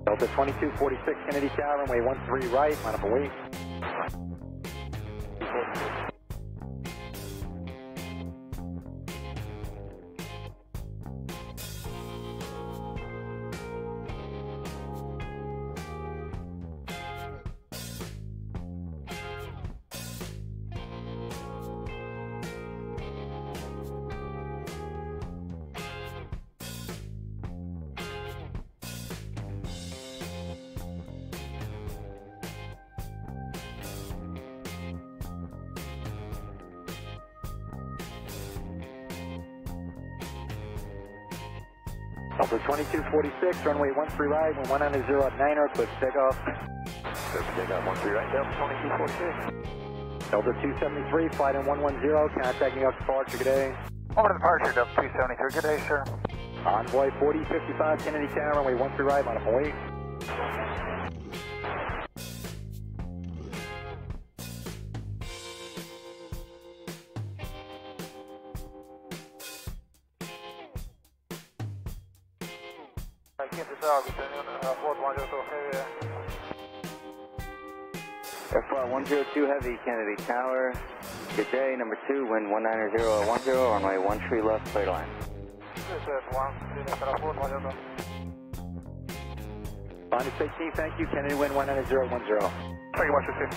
Delta 2246 Kennedy Tower, runway 13 right, line up await. Delta 2246, runway 13 right, 190 at 9er, clip takeoff. Clip takeoff, 13 right, Delta 2246. Delta 273, flight in 110, contacting up departure, good day. Over to departure, Delta 273, good day, sir. Envoy 4055, Kennedy Tower, runway 13 right, line up await. F102 Heavy, Kennedy Tower. Good day, number 2, wind 190 runway 13 left, clear to land. On to say Chief, thank you, Kennedy, wind 19010. Thank you much, Chief.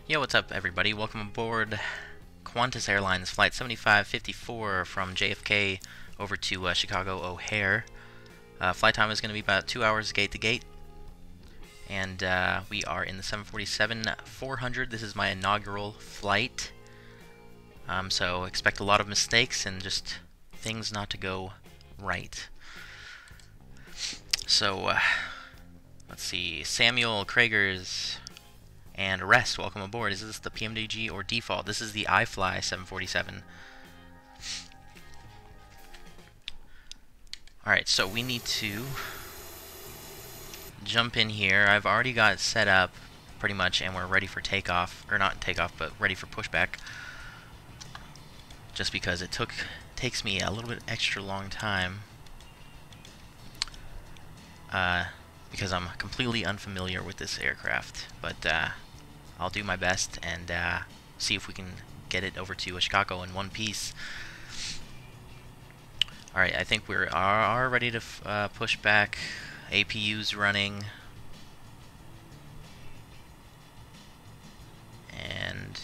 Yo, what's up everybody? Welcome aboard Qantas Airlines Flight 7554 from JFK over to Chicago O'Hare. Flight time is going to be about 2 hours gate to gate. And we are in the 747-400. This is my inaugural flight. So expect a lot of mistakes and just things not to go right. So, let's see. Samuel Kragers and Rest, welcome aboard. Is this the PMDG or default? This is the iFly 747. Alright, so we need to jump in here. I've already got it set up pretty much, and we're ready for takeoff. Or not takeoff, but ready for pushback. Just because it takes me a little bit extra long time. Because I'm completely unfamiliar with this aircraft. But I'll do my best and see if we can get it over to Chicago in one piece. Alright, I think we are ready to push back. APU's running. And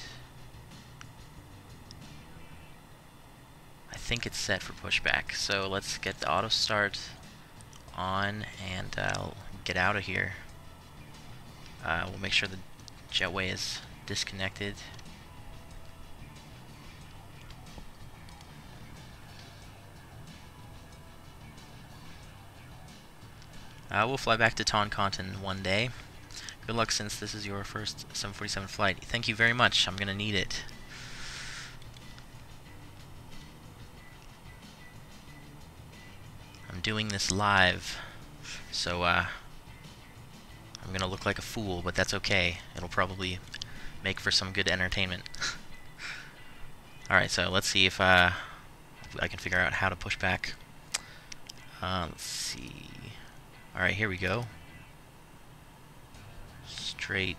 I think it's set for pushback. So let's get the auto start on and I'll get out of here. We'll make sure the jetway is disconnected. We'll fly back to Toncontin one day. Good luck since this is your first 747 flight. Thank you very much. I'm gonna need it. I'm doing this live, so I'm gonna look like a fool, but that's okay. It'll probably make for some good entertainment. Alright, so let's see if I can figure out how to push back. Let's see. Alright, here we go. Straight.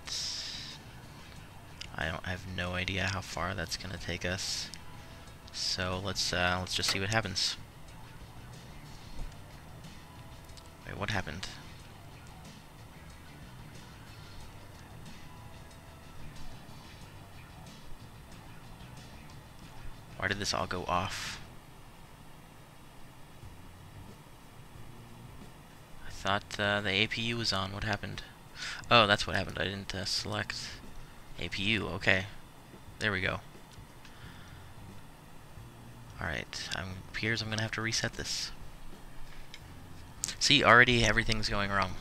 I have no idea how far that's gonna take us. So let's just see what happens. Wait, what happened? Why did this all go off? I thought the APU was on. What happened? Oh, that's what happened. I didn't select APU. Okay. There we go. Alright. Appears I'm going to have to reset this. See, already everything's going wrong.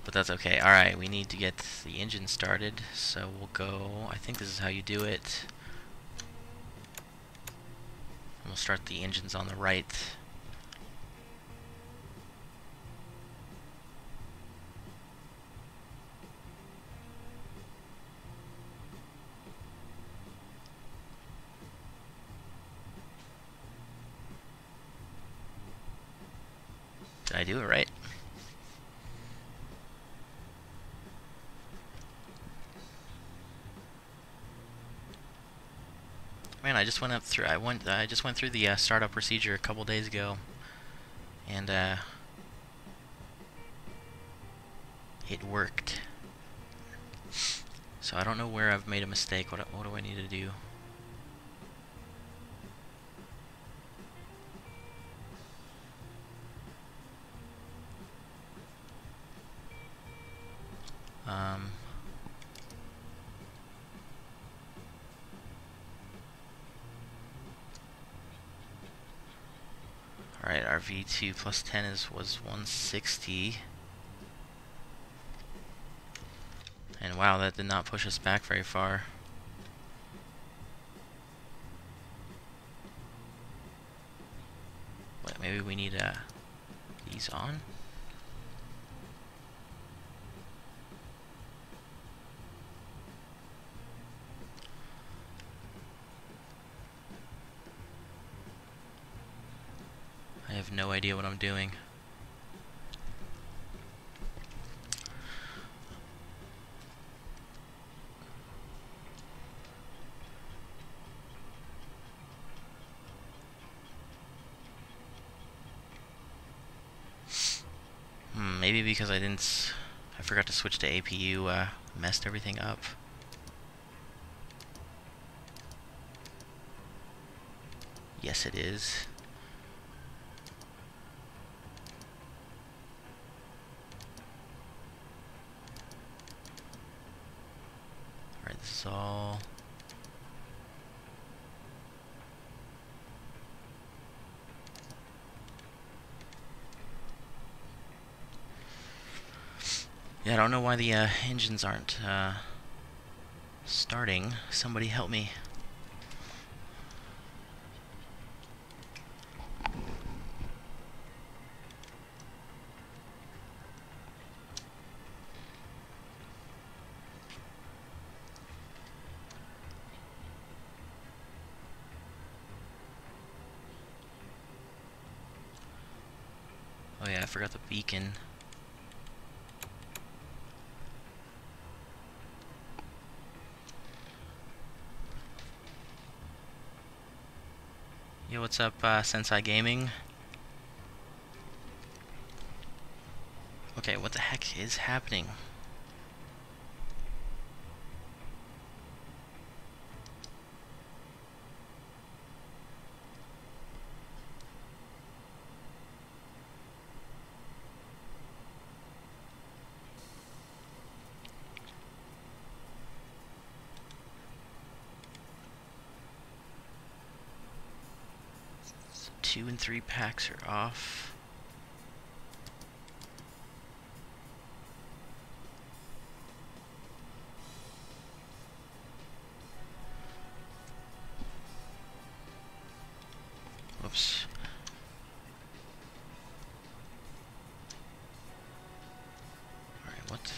But that's okay. Alright, we need to get the engine started. So we'll go... I think this is how you do it. We'll start the engines on the right. Did I do it right? Man, I just went through the startup procedure a couple days ago, and it worked. So I don't know where I've made a mistake. What do I need to do? Alright, our V2 plus 10 was 160. And wow, that did not push us back very far. Wait, maybe we need these on? I have no idea what I'm doing. Maybe because I forgot to switch to APU, messed everything up. Yes, it is. Alright, this is all... Yeah, I don't know why the engines aren't starting. Somebody help me. Oh yeah, I forgot the beacon. Yo, what's up, Sensei Gaming? Okay, what the heck is happening? So 2 and 3 packs are off. Whoops. Alright, what?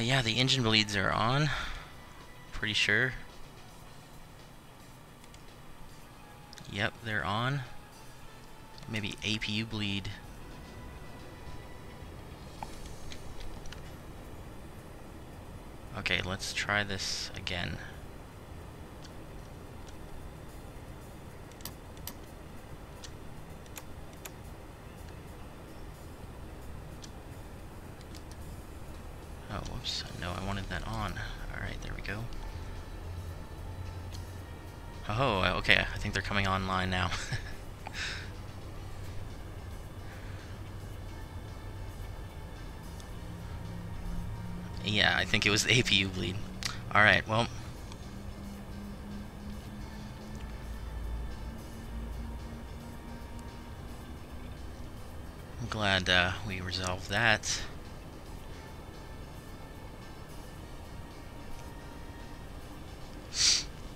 Yeah, the engine bleeds are on. Pretty sure. Yep, they're on. Maybe APU bleed. Okay, let's try this again. Oh, whoops. No, I wanted that on. Alright, there we go. Oh, okay. I think they're coming online now. Yeah, I think it was the APU bleed. Alright, well. I'm glad we resolved that.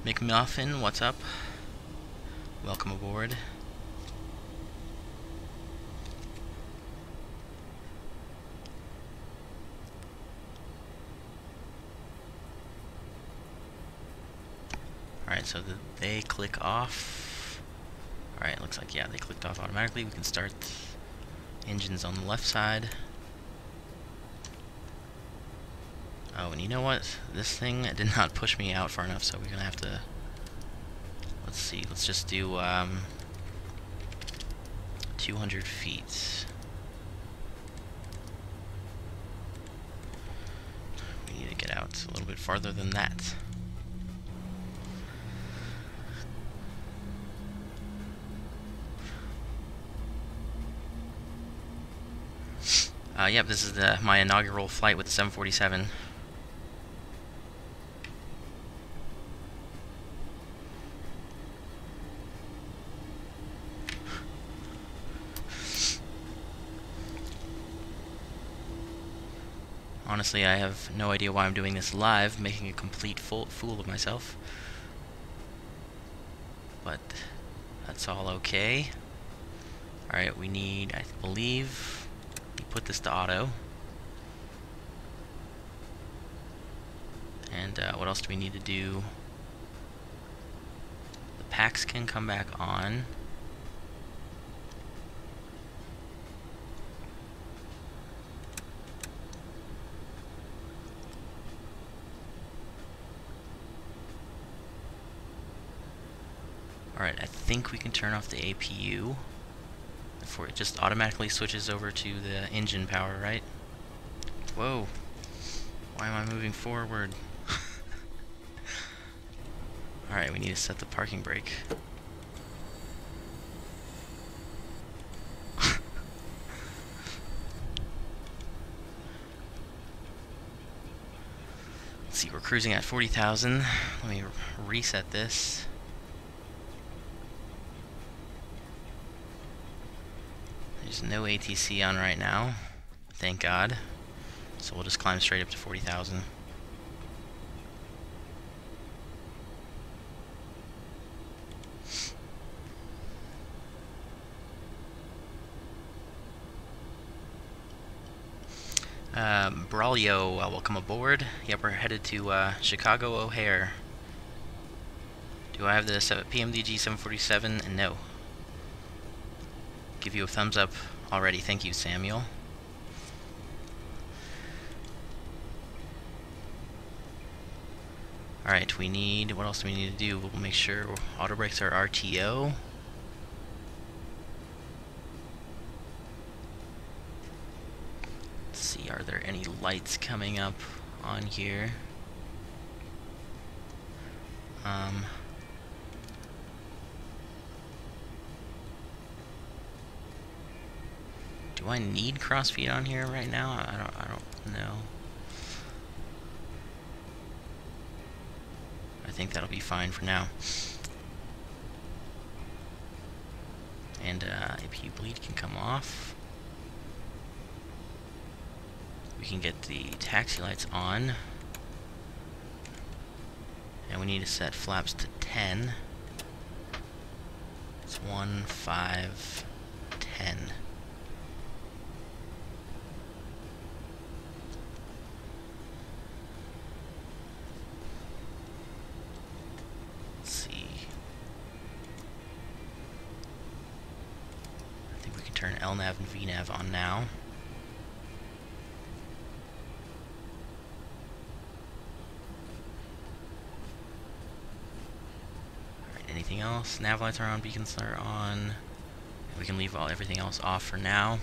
McMuffin, what's up? Welcome aboard. Alright, so did they click off? Alright, looks like, yeah, they clicked off automatically. We can start engines on the left side. Oh, and you know what? This thing did not push me out far enough, so we're gonna have to... Let's see, let's just do 200 feet. We need to get out a little bit farther than that. Yep, this is my inaugural flight with the 747. Honestly, I have no idea why I'm doing this live, making a complete fool of myself. But that's all okay. Alright, we need, I believe, we put this to auto. And what else do we need to do? The packs can come back on. Alright, I think we can turn off the APU before it just automatically switches over to the engine power, right? Whoa. Why am I moving forward? Alright, we need to set the parking brake. Let's see, we're cruising at 40,000. Let me reset this. There's no ATC on right now, thank God. So we'll just climb straight up to 40,000. Braulio, welcome aboard. Yep, we're headed to Chicago O'Hare. Do I have the PMDG 747? No. Give you a thumbs up already. Thank you, Samuel. Alright, we need... What else do we need to do? We'll make sure auto brakes are RTO. Let's see, are there any lights coming up on here? Do I need crossfeed on here right now? I don't know. I think that'll be fine for now. And APU bleed can come off. We can get the taxi lights on. And we need to set flaps to 10. It's 1, 5, 10. Turn LNAV and VNAV on now. Alright, anything else? Nav lights are on, beacons are on. We can leave everything else off for now.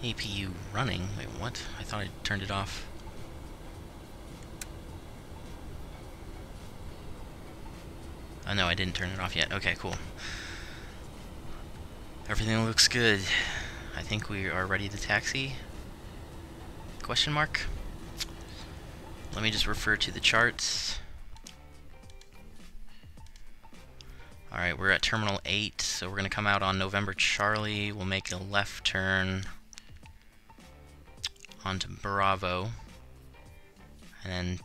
APU running? Wait, what? I thought I turned it off. Oh no, I didn't turn it off yet. Okay, cool. Everything looks good. I think we are ready to taxi. Question mark? Let me just refer to the charts. Alright, we're at Terminal 8, so we're going to come out on November Charlie. We'll make a left turn onto Bravo, and then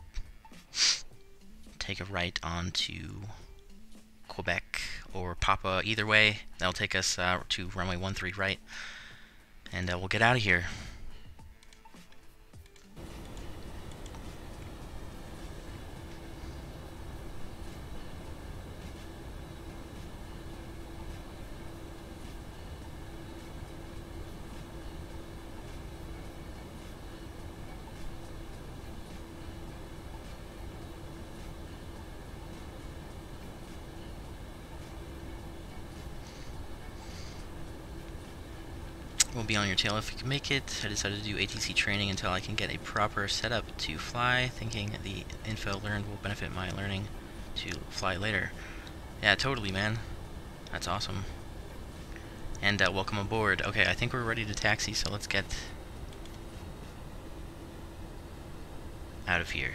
take a right onto Quebec or Papa. Either way, that'll take us to runway 13 right. and we'll get out of here. We'll be on your tail if we can make it. I decided to do ATC training until I can get a proper setup to fly, thinking the info learned will benefit my learning to fly later. Yeah, totally, man. That's awesome. And welcome aboard. Okay, I think we're ready to taxi, so let's get out of here.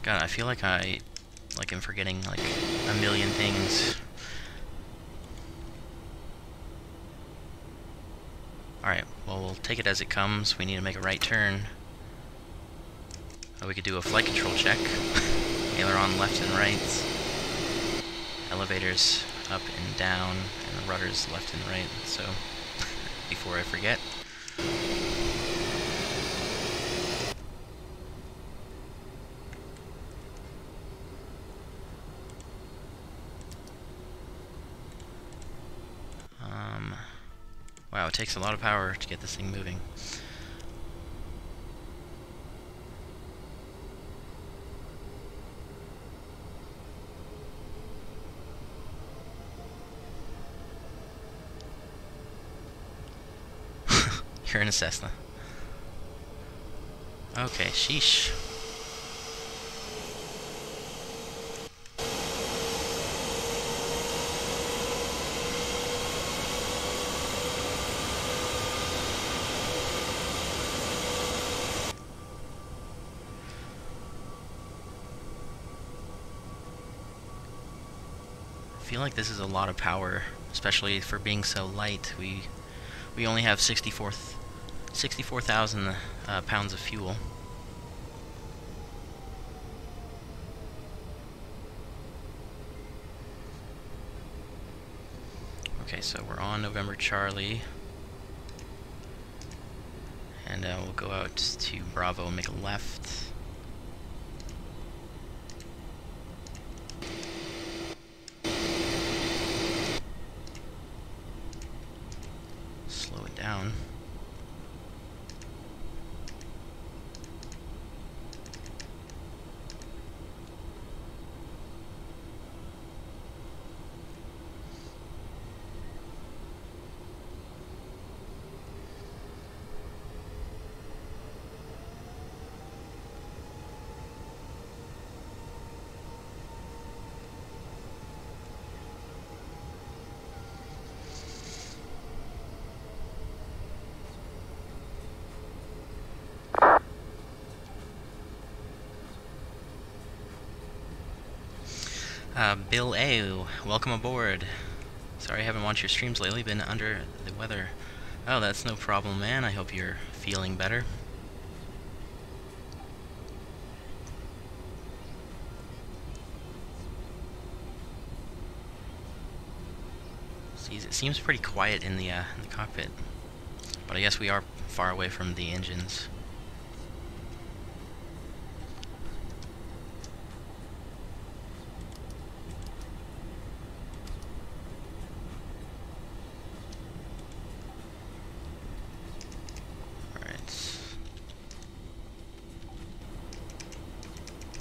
God, I feel like I'm forgetting like a million things. Alright, well, we'll take it as it comes. We need to make a right turn. We could do a flight control check. Aileron left and right. Elevators up and down, and the rudders left and right, so before I forget. Wow, it takes a lot of power to get this thing moving. You're in a Cessna. Okay, sheesh. I feel like this is a lot of power, especially for being so light. We only have 64,000 pounds of fuel. Okay, so we're on November Charlie, and we'll go out to Bravo and make a left. Slow it down. Bill A, welcome aboard. Sorry I haven't watched your streams lately, been under the weather. Oh, that's no problem, man. I hope you're feeling better. See, it seems pretty quiet in the cockpit, but I guess we are far away from the engines.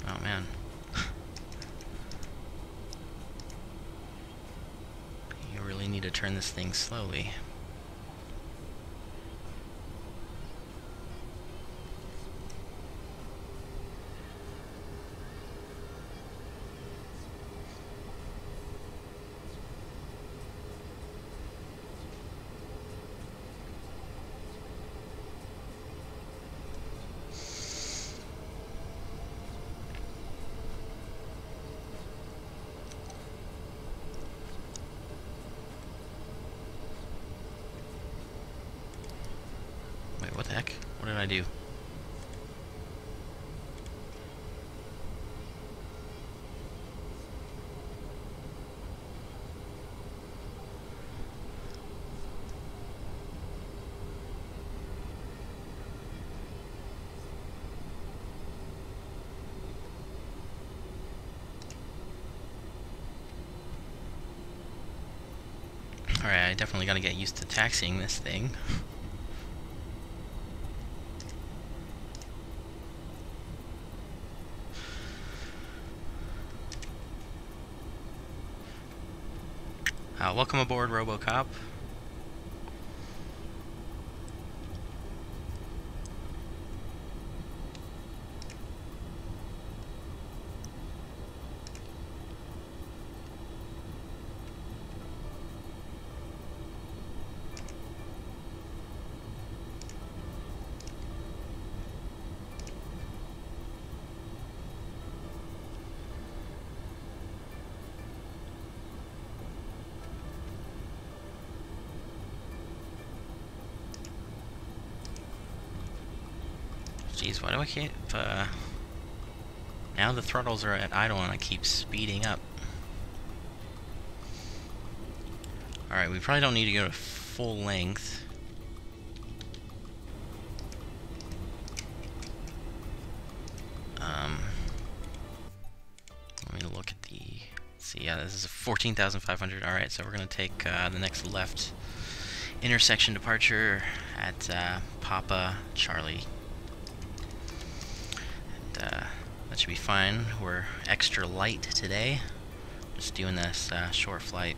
Oh man. You really need to turn this thing slowly. What the heck? What did I do? Alright, I definitely gotta get used to taxiing this thing. Welcome aboard, RoboCop. Jeez, why do I keep, now the throttles are at idle and I keep speeding up. Alright, we probably don't need to go to full length. Let me look at the, let's see, yeah, this is 14,500, alright, so we're gonna take, the next left intersection departure at, Papa Charlie. That should be fine. We're extra light today. Just doing this short flight.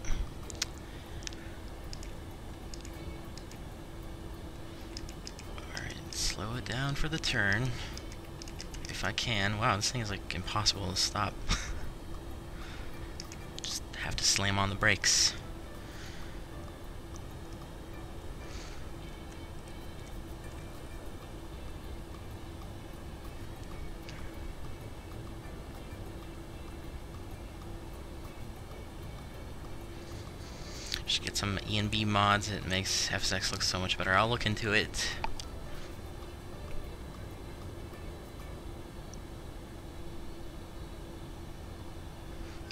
Alright, slow it down for the turn. If I can. Wow, this thing is like impossible to stop. Just have to slam on the brakes. Should get some EMMMA mods. It makes FSX look so much better. I'll look into it.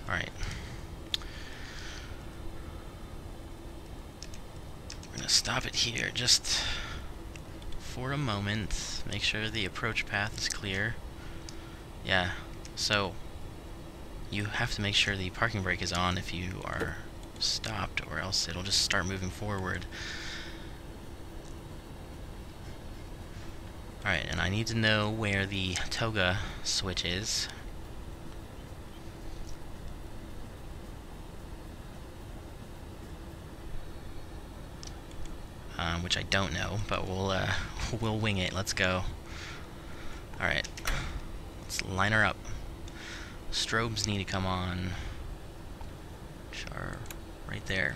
Alright. We're gonna stop it here just for a moment. Make sure the approach path is clear. Yeah, so you have to make sure the parking brake is on if you are stopped, or else it'll just start moving forward. Alright, and I need to know where the toga switch is. Which I don't know, but we'll wing it. Let's go. Alright, let's line her up. Strobes need to come on. Which are right there.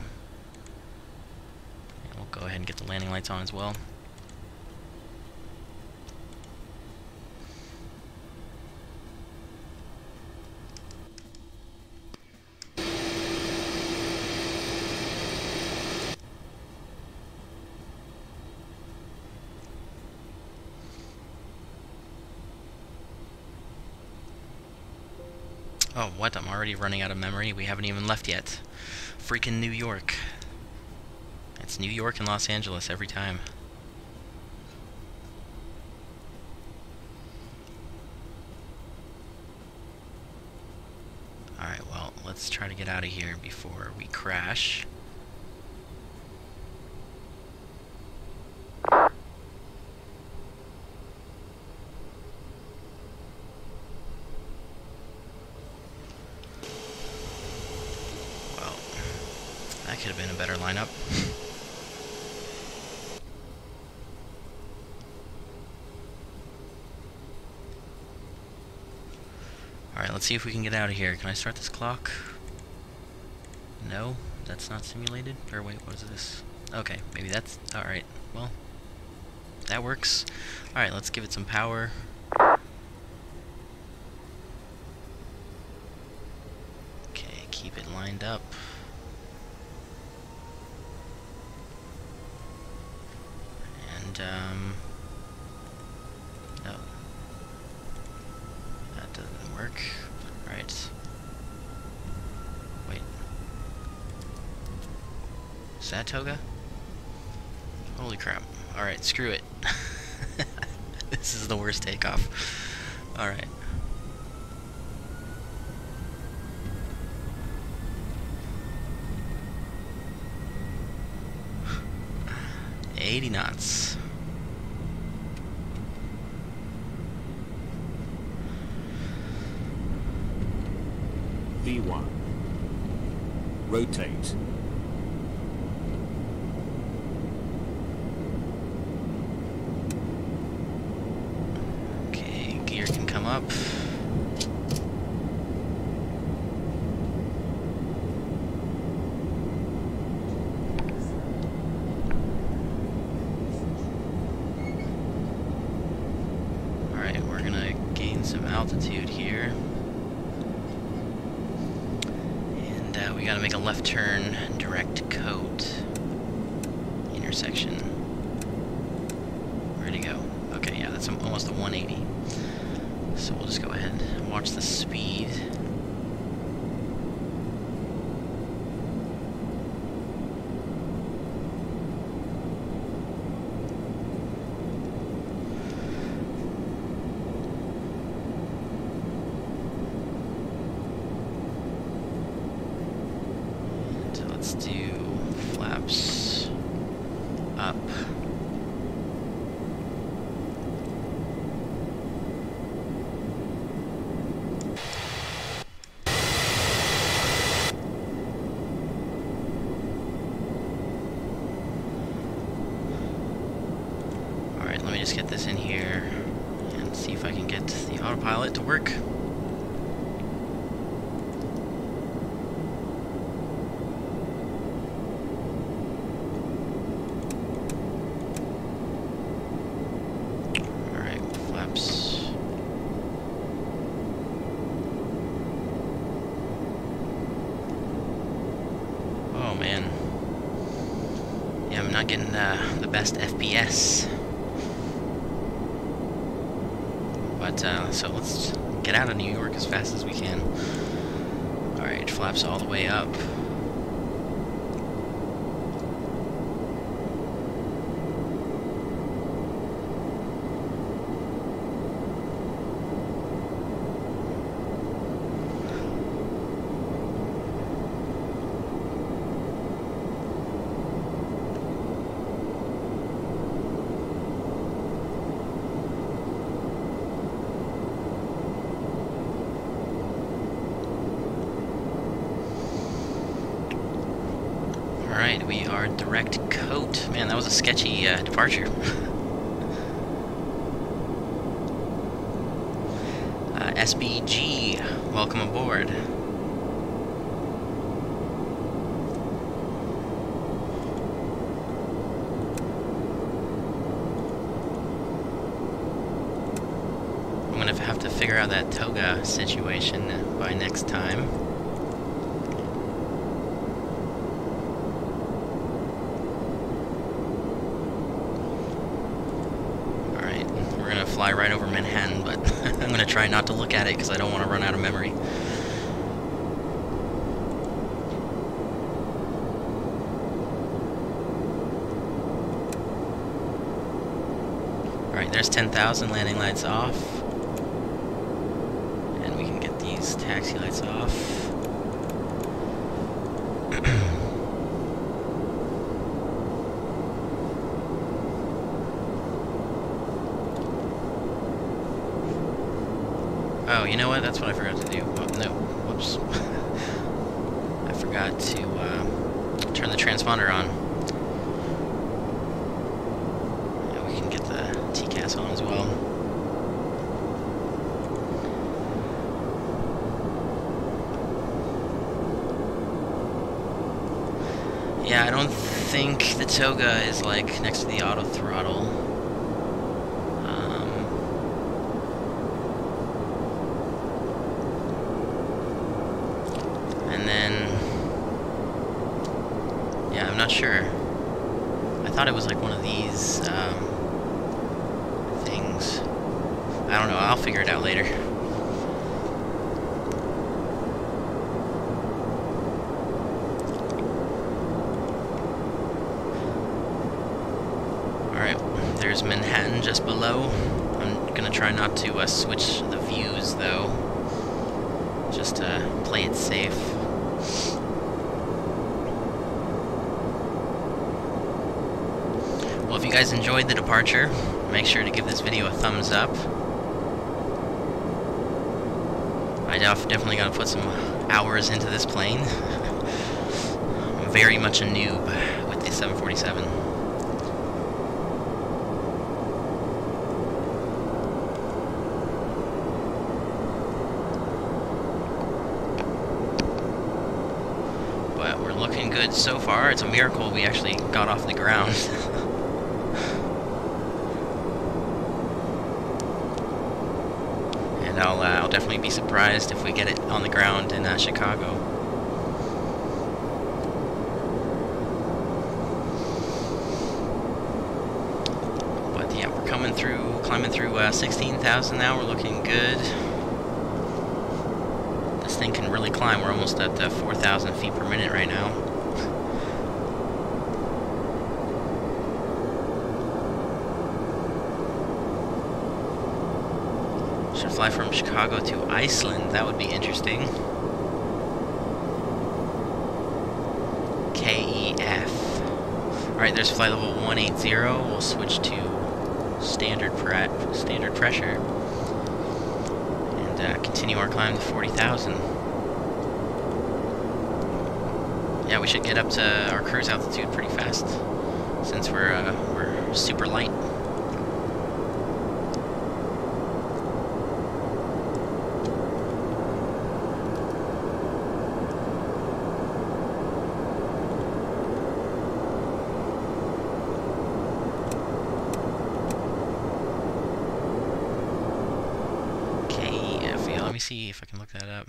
And we'll go ahead and get the landing lights on as well. Oh, what? I'm already running out of memory? We haven't even left yet. Freaking New York. It's New York and Los Angeles every time. Alright, well, let's try to get out of here before we crash. That could have been a better lineup. Alright, let's see if we can get out of here. Can I start this clock? No, that's not simulated. Or wait, what is this? Okay, maybe that's... Alright, well, that works. Alright, let's give it some power. Okay, keep it lined up. No. That doesn't work. Alright. Wait. Is that toga? Holy crap. Alright, screw it. This is the worst takeoff. Alright. 80 knots. V1. Rotate. Okay, gear can come up. Alright, we're gonna gain some altitude here. And we gotta make a left turn, direct COATE intersection. Where'd he go? Okay, yeah, that's almost a 180. So we'll just go ahead and watch the speed. So let's do flaps up. Alright, let me just get this in here and see if I can get the autopilot to work. Alright, flaps. Oh man. Yeah, I'm not getting the best FPS. But, so let's get out of New York as fast as we can. Alright, flaps all the way up. Alright, we are direct COATE. Man, that was a sketchy departure. SBG, welcome aboard. I'm gonna have to figure out that toga situation by next time. Fly right over Manhattan, but I'm going to try not to look at it because I don't want to run out of memory. Alright, there's 10,000, landing lights off. And we can get these taxi lights off. Oh, you know what? That's what I forgot to do. Oh, no. Whoops. I forgot to turn the transponder on. Yeah, we can get the TCAS on as well. Yeah, I don't think the toga is like next to the auto throttle. Yeah, I'm not sure. I thought it was like one of these things. I don't know, I'll figure it out later. Alright, there's Manhattan just below. I'm gonna try not to switch the views though, just to play it safe. Well, if you guys enjoyed the departure, make sure to give this video a thumbs up. I definitely got to put some hours into this plane. I'm very much a noob with the 747. But we're looking good so far. It's a miracle we actually got off the ground. I'll definitely be surprised if we get it on the ground in Chicago. But yeah, we're climbing through 16,000 now. We're looking good. This thing can really climb. We're almost at 4,000 feet per minute right now. Should fly from Chicago to Iceland. That would be interesting. KEF. Alright, there's flight level 180. We'll switch to standard pressure. And continue our climb to 40,000. Yeah, we should get up to our cruise altitude pretty fast, since we're super light. Let me see if I can look that up.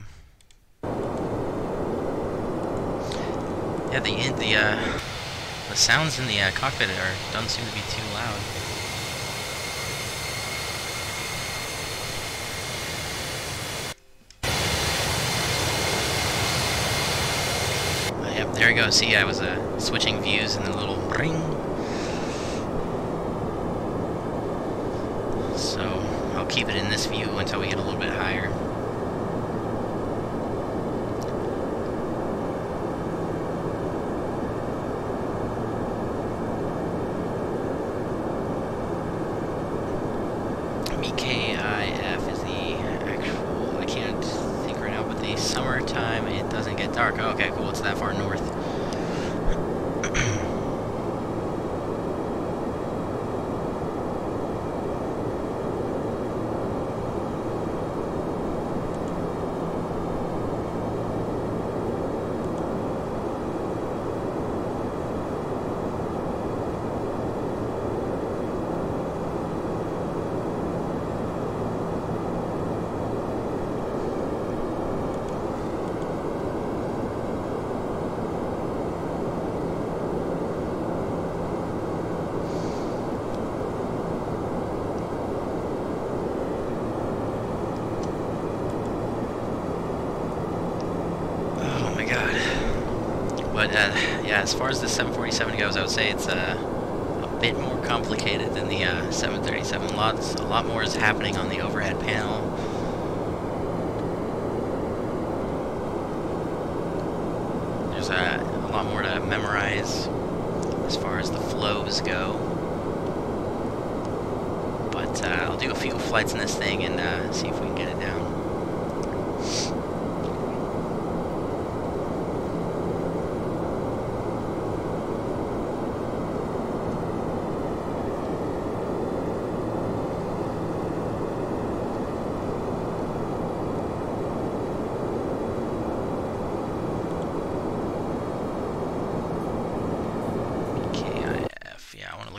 Yeah, the sounds in the cockpit don't seem to be too loud. Yep, there we go. See, I was switching views and the little ring. So I'll keep it in this view until we get a little bit higher. KIF is the actual, I can't think right now, but the summertime it doesn't get dark. Oh, okay, cool, it's that far north. But yeah, as far as the 747 goes, I would say it's a bit more complicated than the 737. A lot more is happening on the overhead panel. There's a lot more to memorize as far as the flows go. But I'll do a few flights in this thing and see if we can get it down.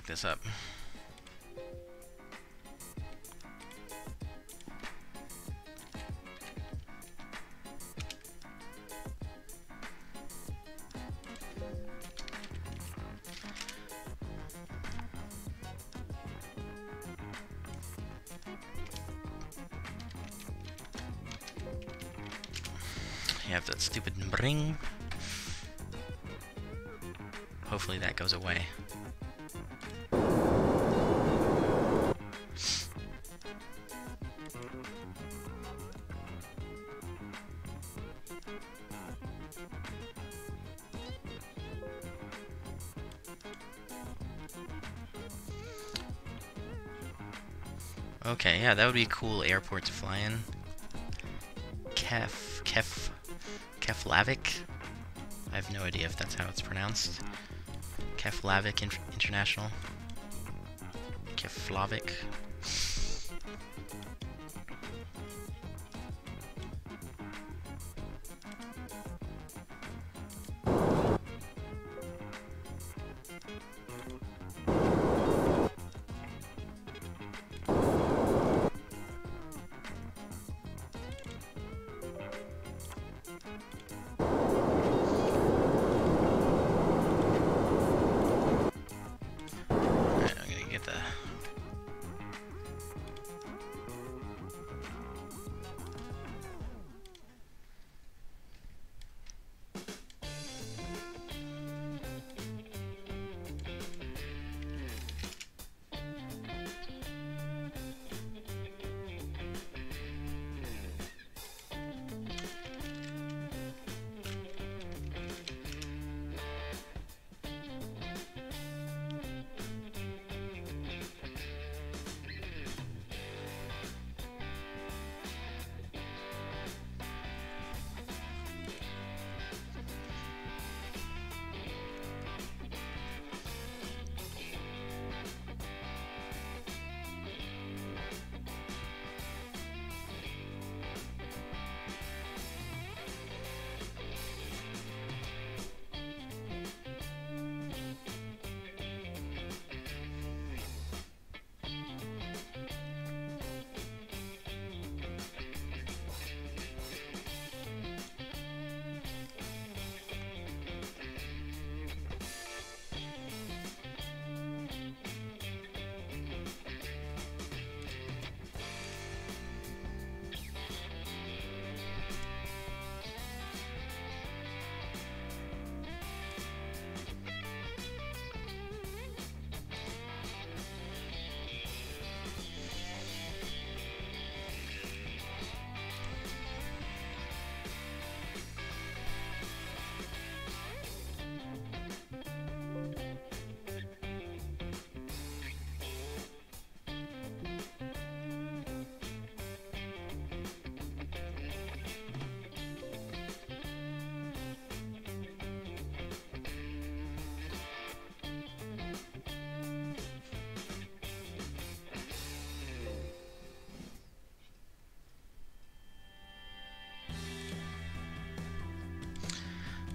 This up. You have that stupid ring. Hopefully that goes away. Okay, yeah, that would be a cool airport to fly in. Keflavik? I have no idea if that's how it's pronounced. Keflavik International. Keflavik.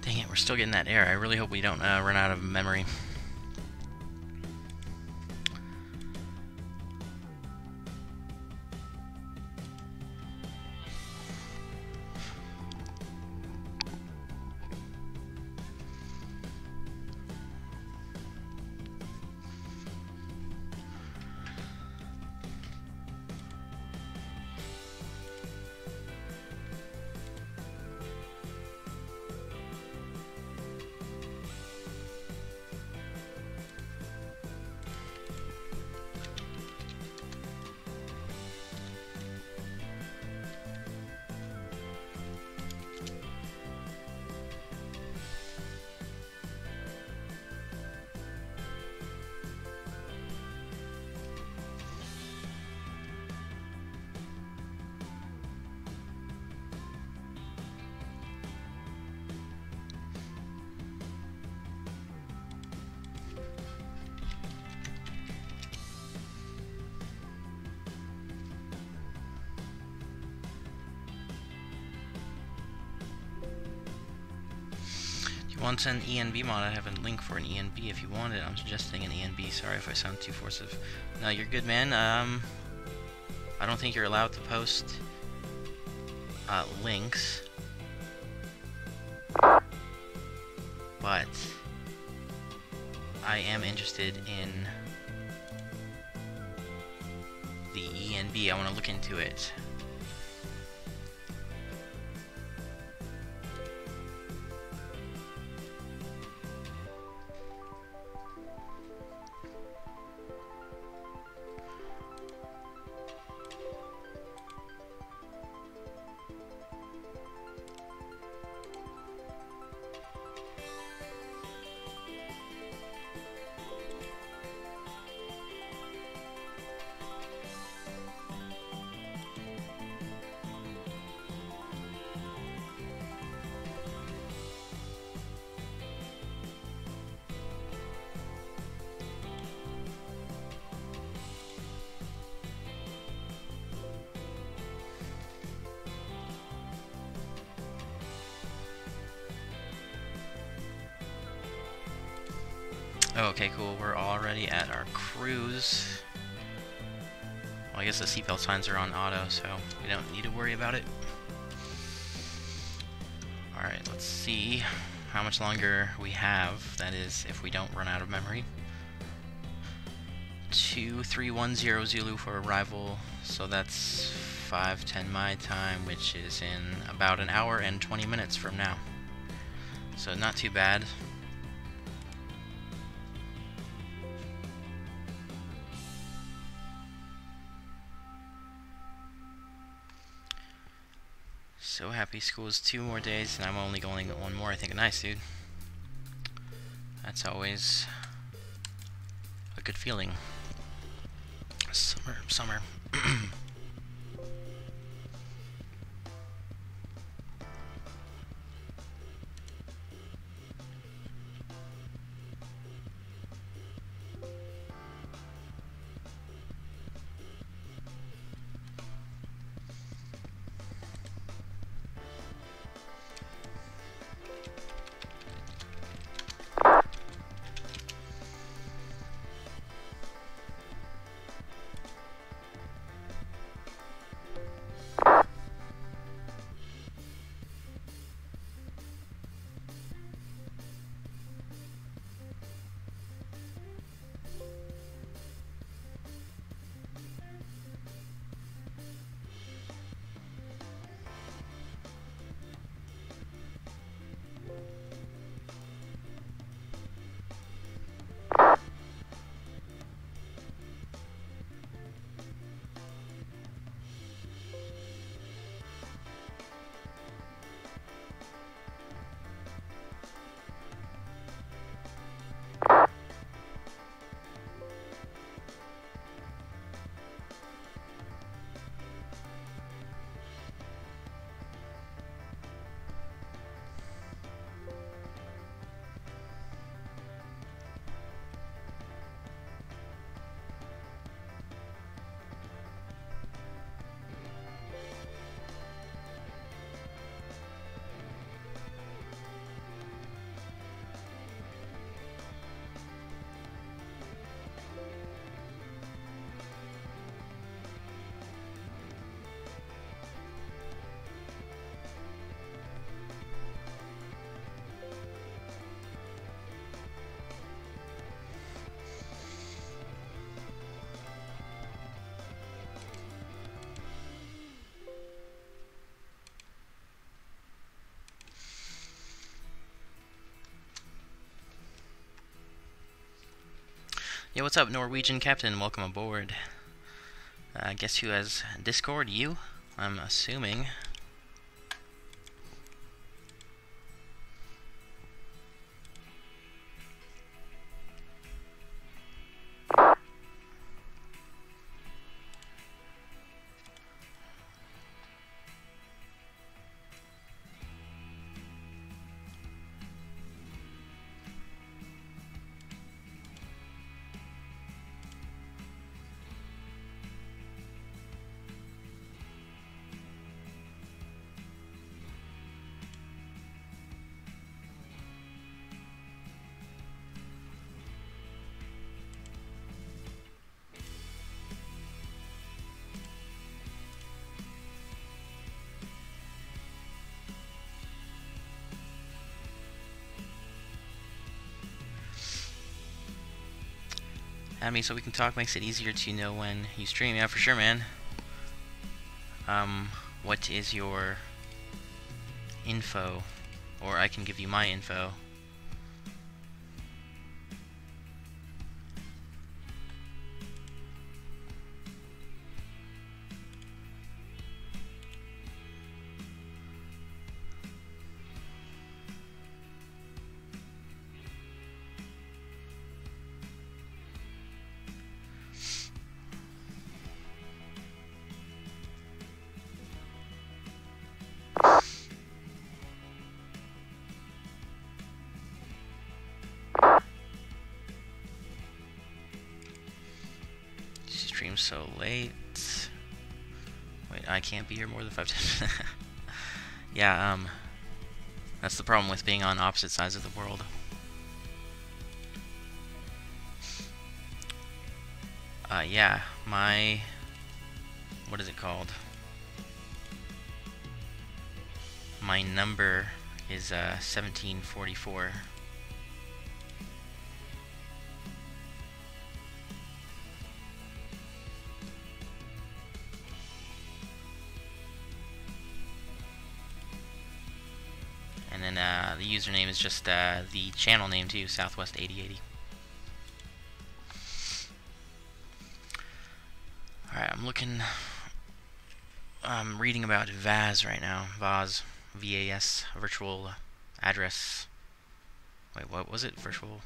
Dang it, we're still getting that error. I really hope we don't run out of memory. Want an ENB mod? I have a link for an ENB if you want it. I'm suggesting an ENB. Sorry if I sound too forcive. No, you're good, man. I don't think you're allowed to post links, but I am interested in the ENB. I want to look into it. Okay, cool. We're already at our cruise. Well, I guess the seatbelt signs are on auto, so we don't need to worry about it. Alright, let's see how much longer we have. That is, if we don't run out of memory. 2310 Zulu for arrival, so that's 5:10 my time, which is in about an hour and 20 minutes from now. So not too bad. So happy school's 2 more days, and I'm only going 1 more. I think nice, dude. That's always a good feeling. Summer. Yo, what's up, Norwegian Captain? Welcome aboard. Guess who has Discord? You? I'm assuming. Add me so we can talk, makes it easier to know when you stream. Yeah, for sure, man. What is your info? Or I can give you my info. Stream so late. Wait, I can't be here more than 5 times. Yeah, that's the problem with being on opposite sides of the world. Yeah, my, what is it called? My number is 1744. And then the username is just the channel name too, Southwest 8080. Alright, I'm reading about VAS right now. VAS, VAS, virtual address. Wait, what was it? Virtual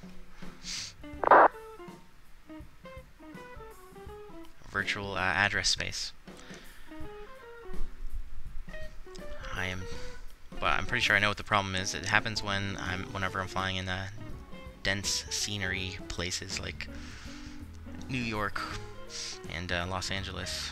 address space. But I'm pretty sure I know what the problem is. It happens whenever I'm flying in dense scenery places like New York and Los Angeles.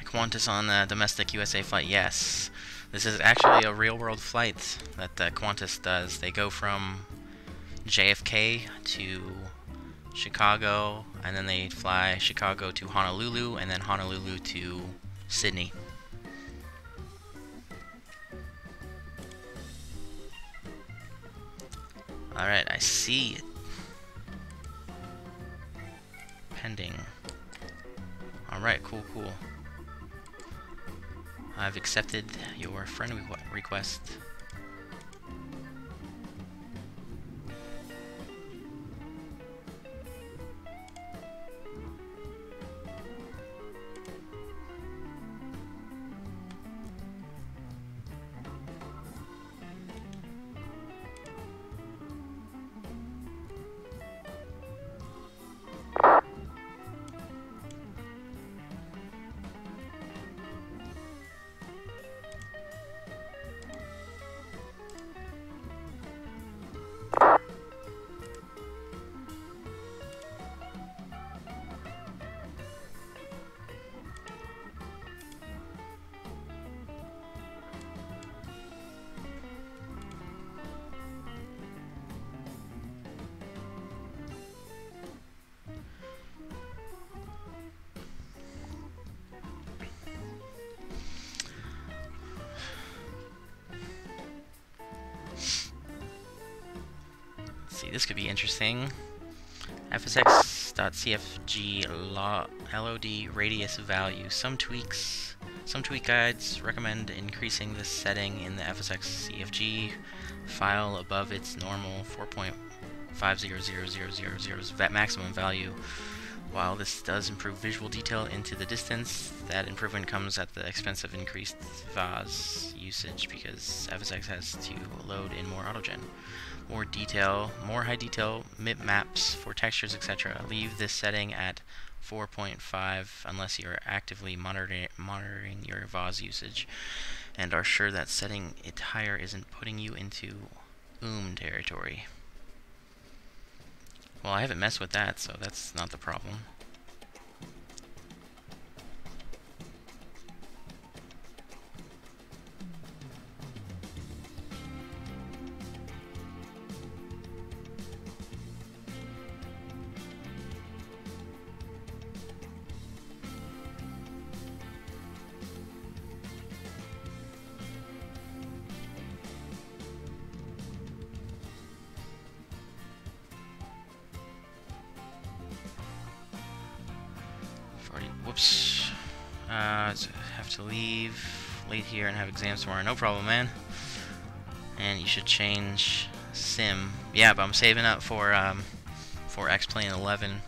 Qantas on the domestic USA flight, yes. This is actually a real-world flight that Qantas does. They go from JFK to Chicago, and then they fly Chicago to Honolulu, and then Honolulu to Sydney. Alright, I see it. Pending. Alright, cool. I've accepted your friend request. See, this could be interesting. FSX.CFG LOD radius value. Some tweak guides recommend increasing this setting in the FSX CFG file above its normal 4.500000 maximum value. While this does improve visual detail into the distance, that improvement comes at the expense of increased VAS usage because FSX has to load in more autogen. More detail, more high detail MIP maps for textures, etc. Leave this setting at 4.5 unless you are actively monitoring your VAS usage and are sure that setting it higher isn't putting you into territory. Well, I haven't messed with that, so that's not the problem. Whoops. Have to leave late here and have exams tomorrow. No problem, man. And you should change sim. Yeah, but I'm saving up for X-Plane 11.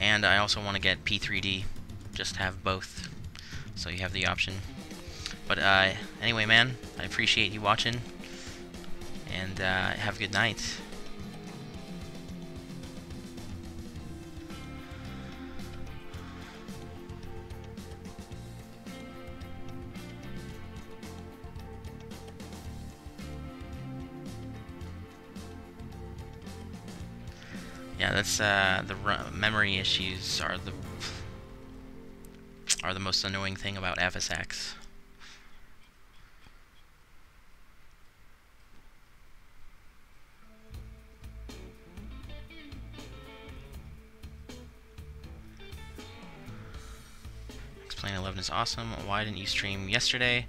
And I also want to get P3D. Just have both. So you have the option. But anyway, man, I appreciate you watching. and have a good night. Yeah, that's the memory issues are the most annoying thing about FSX. Explain 11 is awesome. Why didn't you stream yesterday?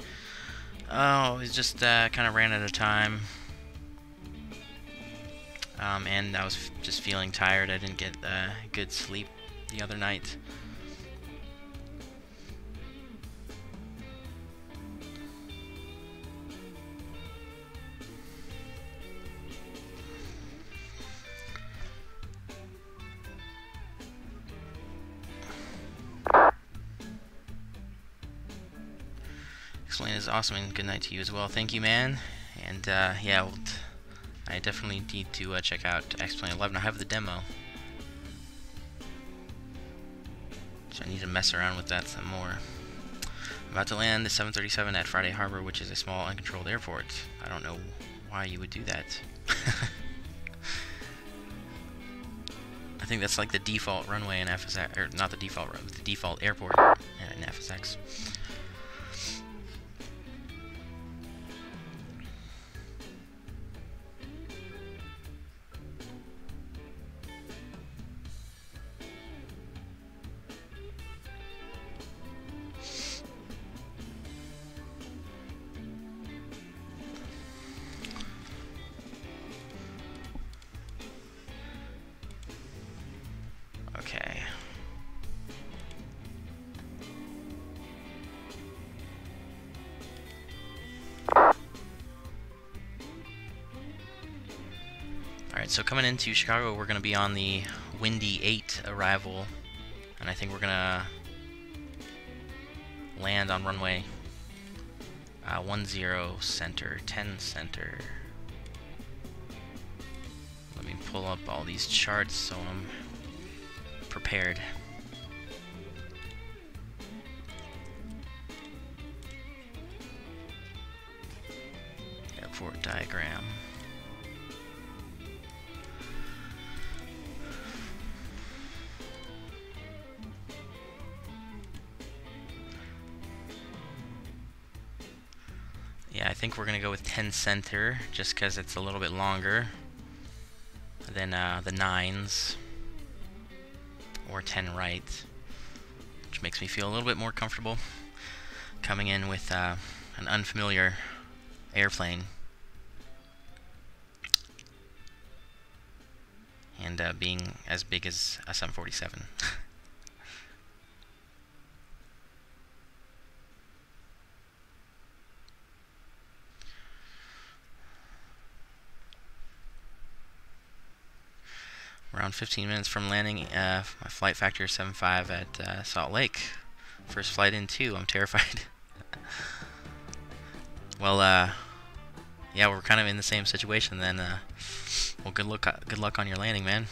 Oh, it just kind of ran out of time. And I was just feeling tired. I didn't get good sleep the other night. Explain is awesome, and good night to you as well. Thank you, man. And yeah, I definitely need to check out X-Plane 11. I have the demo, so I need to mess around with that some more. I'm about to land the 737 at Friday Harbor, which is a small uncontrolled airport. I don't know why you would do that. I think that's like the default runway in FSX, or not the default runway, the default airport in FSX. Okay. Alright, so coming into Chicago, we're going to be on the Windy 8 arrival, and I think we're going to land on runway 10 center, 10 center. Let me pull up all these charts so I'm prepared. Airport diagram. Yeah, I think we're gonna go with 10 center just because it's a little bit longer than the 9s. Or 10 right, which makes me feel a little bit more comfortable coming in with an unfamiliar airplane and being as big as a 747. Around 15 minutes from landing. My flight factor is 7.5 at Salt Lake. First flight in too. I'm terrified. Well, yeah, we're kind of in the same situation then. Well, good luck on your landing, man.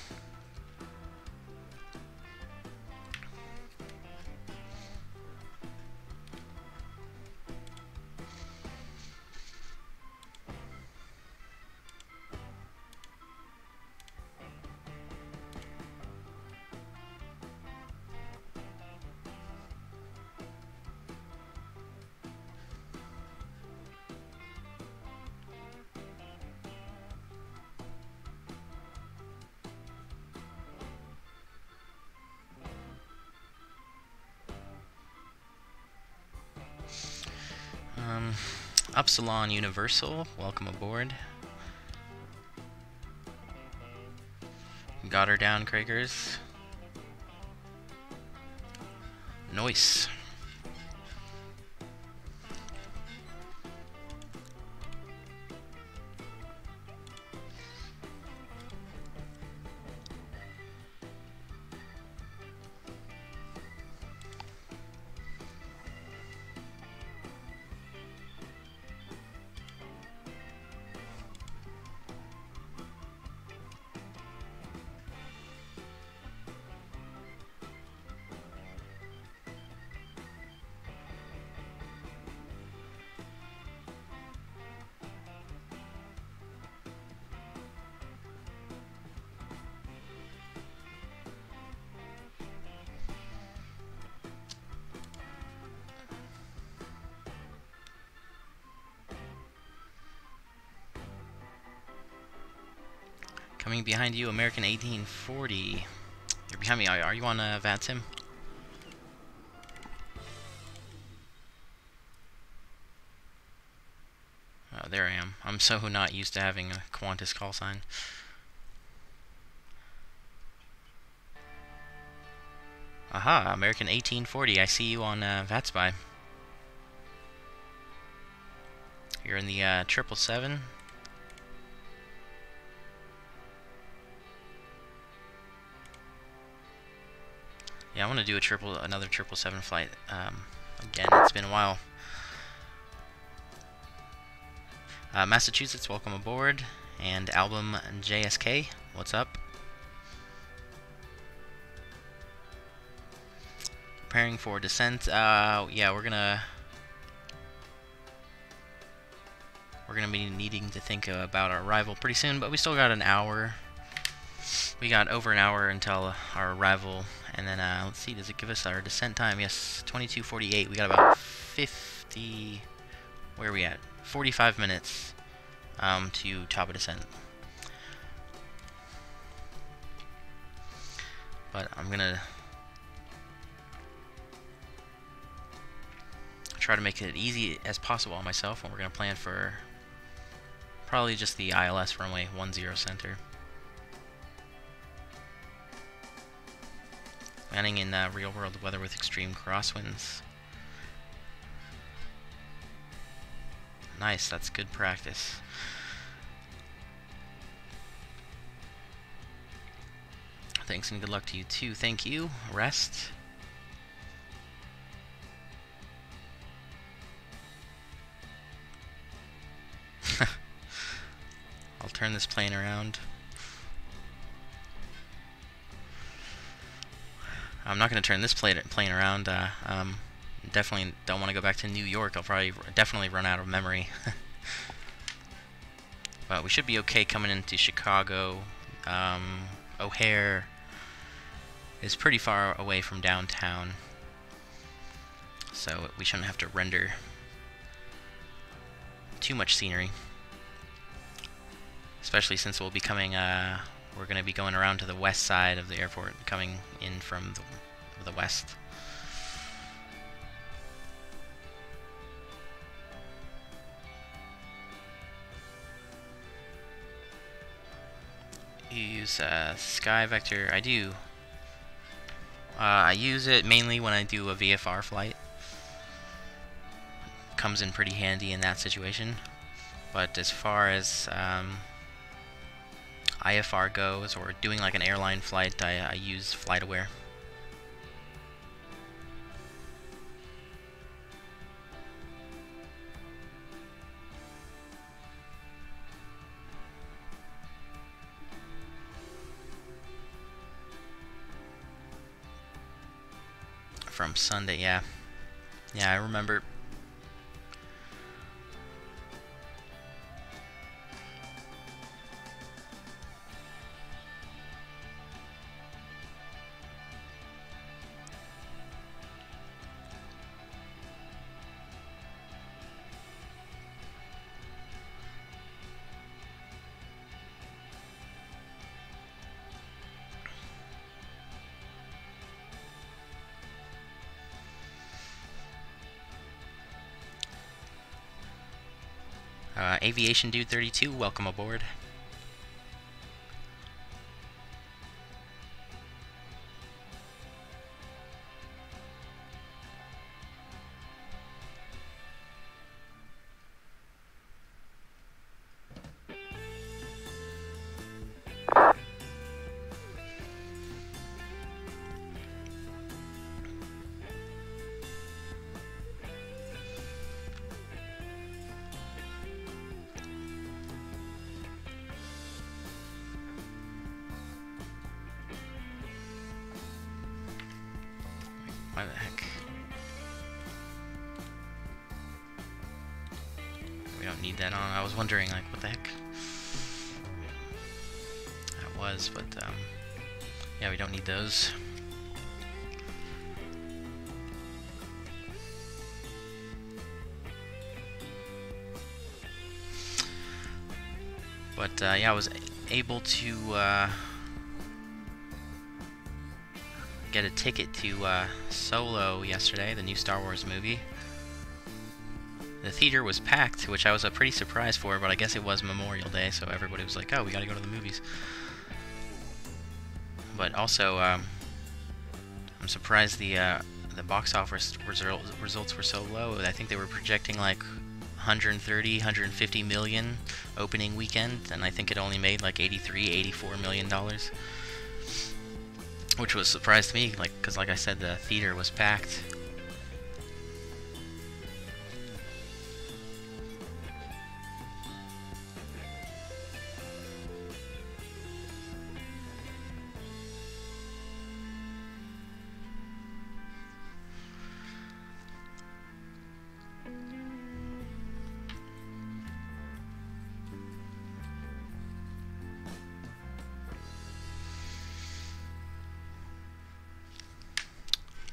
Upsilon Universal, welcome aboard. Got her down, Kragers. Nice. Coming behind you, American 1840. You're behind me. Are you on VATSIM? Oh, there I am. I'm so not used to having a Qantas call sign. Aha, American 1840. I see you on VATSPY. You're in the 777. Yeah, I want to do another 777 flight. Again, it's been a while. Massachusetts, welcome aboard. And Album JSK, what's up? Preparing for descent. Yeah, we're gonna be needing to think about our arrival pretty soon, but we still got an hour. We got over an hour until our arrival, and then let's see, does it give us our descent time? Yes, 22:48. We got about 50. Where are we at? 45 minutes to top a descent. But I'm gonna try to make it easy as possible on myself, and we're gonna plan for probably just the ILS runway 10 center. Landing in real world weather with extreme crosswinds. Nice, that's good practice. Thanks and good luck to you too. Thank you. Rest. I'll turn this plane around. I'm not going to turn this plane around. Definitely don't want to go back to New York. I'll probably definitely run out of memory. But we should be okay coming into Chicago. O'Hare is pretty far away from downtown, so we shouldn't have to render too much scenery. Especially since we'll be coming, we're going to be going around to the west side of the airport, coming in from the west. You use Sky Vector. I do. I use it mainly when I do a VFR flight. Comes in pretty handy in that situation. But as far as IFR goes, or doing like an airline flight, I use FlightAware. From Sunday, yeah. Yeah, I remember. Aviation Dude 32, welcome aboard. Why the heck? We don't need that on. I was wondering, like, what the heck that was, but yeah, we don't need those. But yeah, I was able to get a ticket to Solo yesterday, the new Star Wars movie. The theater was packed, which I was pretty surprised for, but I guess it was Memorial Day, so everybody was like, oh, we gotta go to the movies. But also, I'm surprised the box office results were so low. I think they were projecting like 130, 150 million opening weekend, and I think it only made like 83, 84 million dollars, which was a surprise to me, like, because like I said, the theater was packed.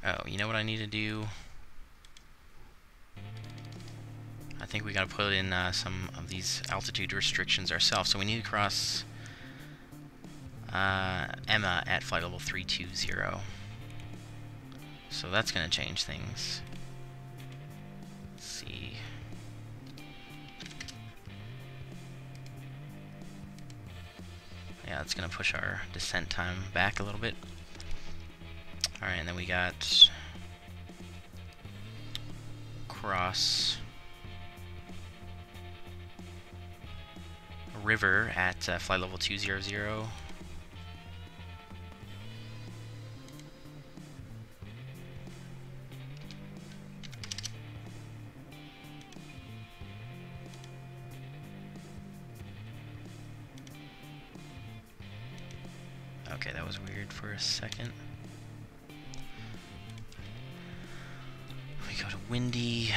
Oh, you know what I need to do? I think we gotta put in some of these altitude restrictions ourselves. So we need to cross EMMMA at flight level 320. So that's gonna change things. Let's see. Yeah, that's gonna push our descent time back a little bit. Alright, and then we got cross a river at flight level 200. Okay, that was weird for a second. We go to windy.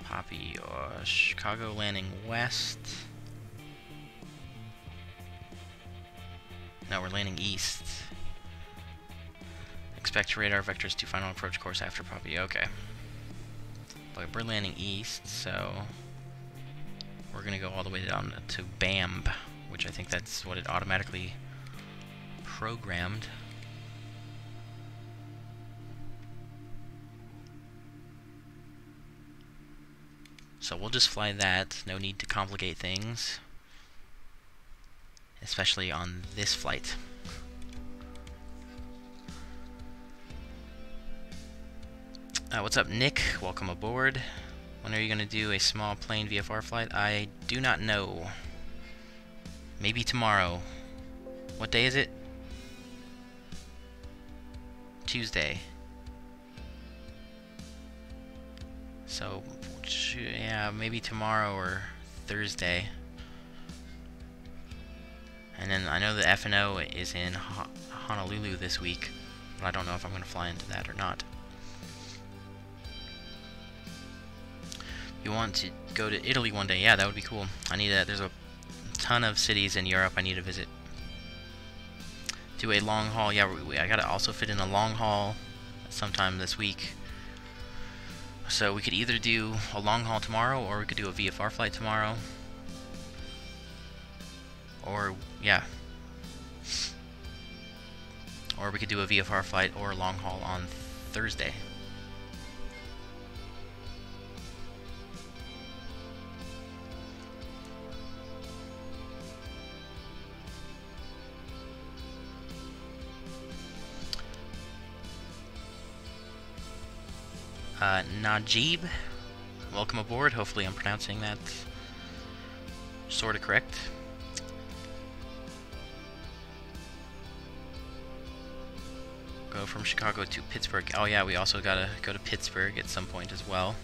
Poppy or Chicago landing west. No, we're landing east. Expect radar vectors to final approach course after Poppy. Okay. But we're landing east, so we're gonna go all the way down to BAMB, which I think that's what it automatically programmed. So we'll just fly that, no need to complicate things, especially on this flight. What's up, Nick? Welcome aboard. When are you going to do a small plane VFR flight? I do not know. Maybe tomorrow. What day is it? Tuesday. So, yeah, maybe tomorrow or Thursday. And then I know the F&O is in Honolulu this week, but I don't know if I'm going to fly into that or not. You want to go to Italy one day? Yeah, that would be cool. I need there's a ton of cities in Europe I need to visit. Do a long haul. Yeah, I gotta also fit in a long haul sometime this week. So we could either do a long haul tomorrow, or we could do a VFR flight tomorrow. Or, yeah. Or we could do a VFR flight or a long haul on Thursday. Najib, welcome aboard. Hopefully I'm pronouncing that sort of correct. Go from Chicago to Pittsburgh. Oh yeah, we also gotta go to Pittsburgh at some point as well.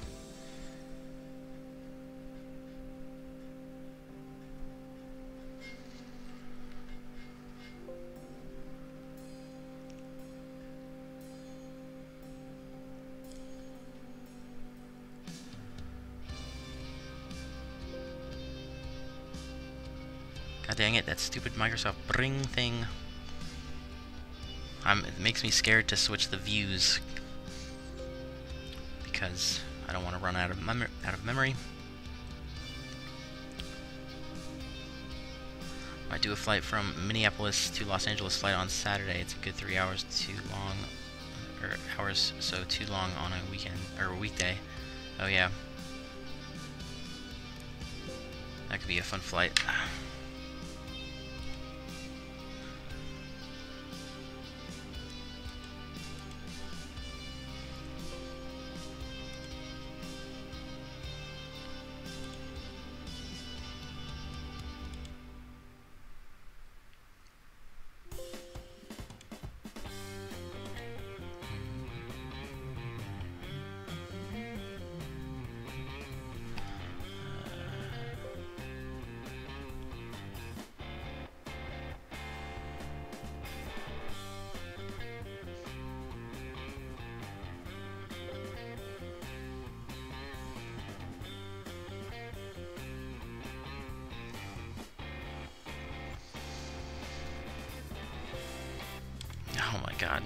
God dang it, that stupid Microsoft Bring thing. It makes me scared to switch the views because I don't want to run out of memory. Might do a flight from Minneapolis to Los Angeles flight on Saturday. It's a good 3 hours too long, or hours so too long on a weekend or a weekday. Oh yeah, that could be a fun flight. Oh my god.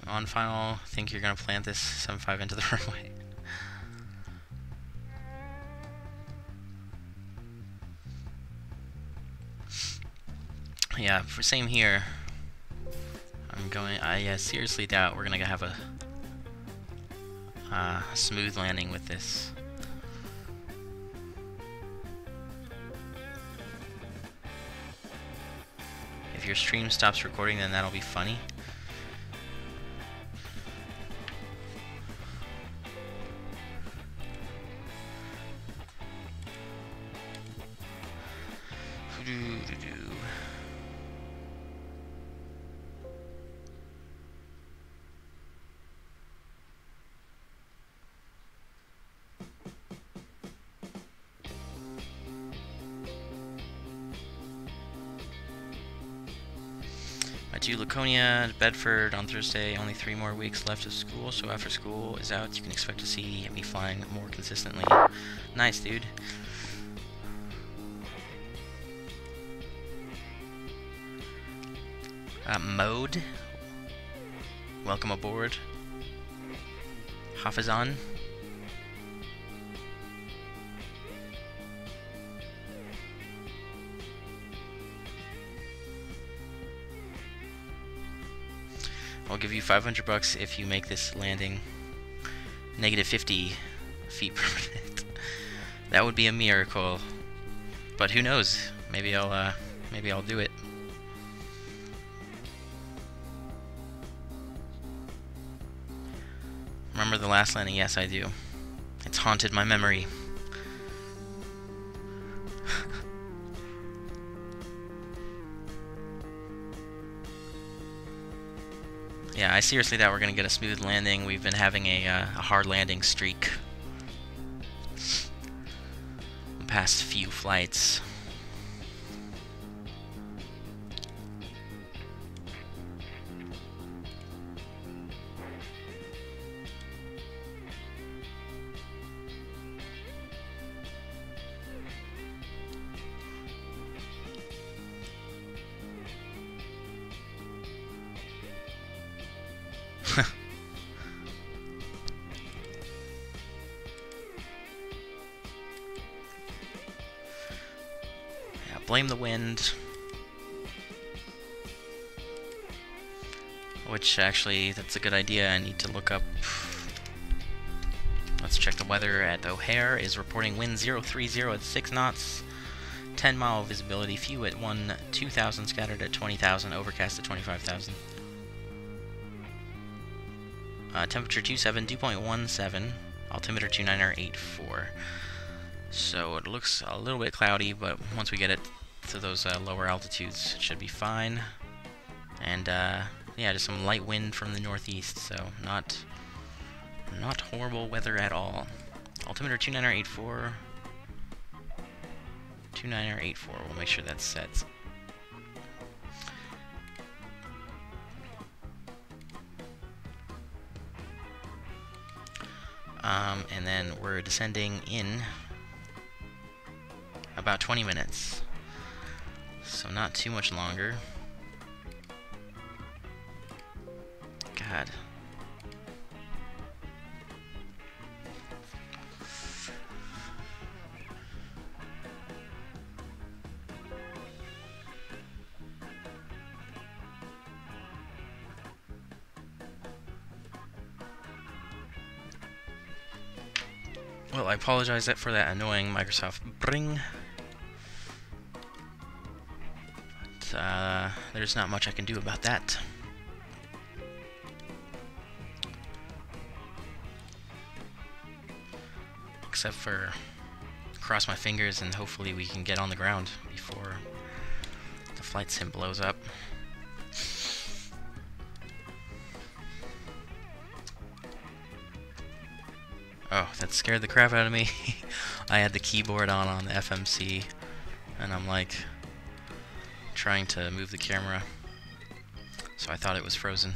On final, think you're gonna plant this 7.5 into the runway. Yeah, for same here. I seriously doubt we're gonna have a smooth landing with this. If your stream stops recording, then that'll be funny. To Laconia, Bedford on Thursday. Only 3 more weeks left of school, so after school is out, you can expect to see me flying more consistently. Nice, dude. Mode. Welcome aboard. Hafizan. I'll give you $500 if you make this landing negative 50 feet per minute. That would be a miracle, but who knows? Maybe I'll do it. Remember the last landing? Yes, I do. It's haunted my memory. Yeah, I seriously doubt we're going to get a smooth landing. We've been having a hard landing streak the past few flights. Blame the wind. Which, actually, that's a good idea. I need to look up... Let's check the weather at O'Hare. Is reporting wind 030 at 6 knots. 10-mile visibility. Few at 2,000. Scattered at 20,000. Overcast at 25,000. Temperature 2.17, altimeter 29084. So it looks a little bit cloudy, but once we get it to those lower altitudes, it should be fine. And yeah, just some light wind from the northeast, so not horrible weather at all. Altimeter 29084. 29084. We'll make sure that's set. And then we're descending in about 20 minutes. So not too much longer. God. Well, I apologize for that annoying Microsoft bring. But there's not much I can do about that. Except for cross my fingers and hopefully we can get on the ground before the flight sim blows up. Oh, that scared the crap out of me. I had the keyboard on the FMC, and I'm like trying to move the camera, so I thought it was frozen.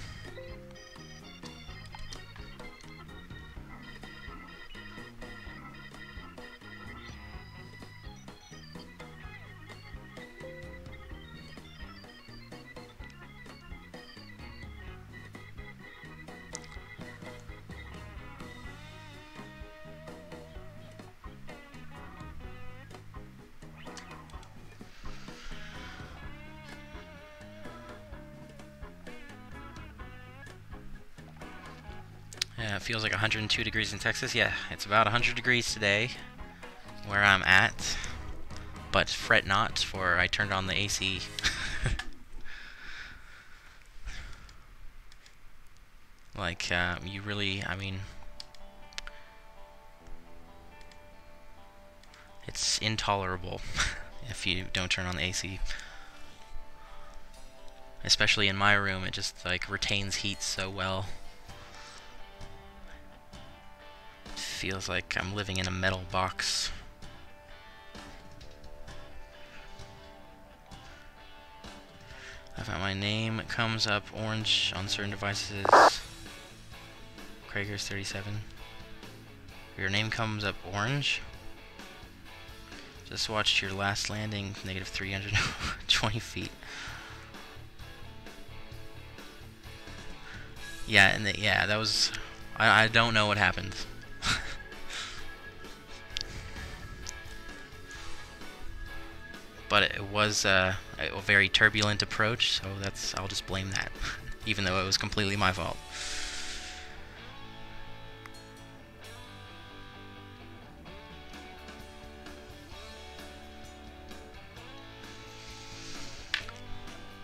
Yeah, it feels like 102 degrees in Texas. Yeah, it's about 100 degrees today where I'm at. But fret not, for I turned on the AC. Like, you really, I mean, it's intolerable if you don't turn on the AC. Especially in my room, it just, like, retains heat so well. Feels like I'm living in a metal box. I found my name comes up orange on certain devices. Krager's 37. Your name comes up orange. Just watched your last landing, negative 320 feet. Yeah, and yeah, that was. I don't know what happened. But it was a very turbulent approach, so I'll just blame that, even though it was completely my fault.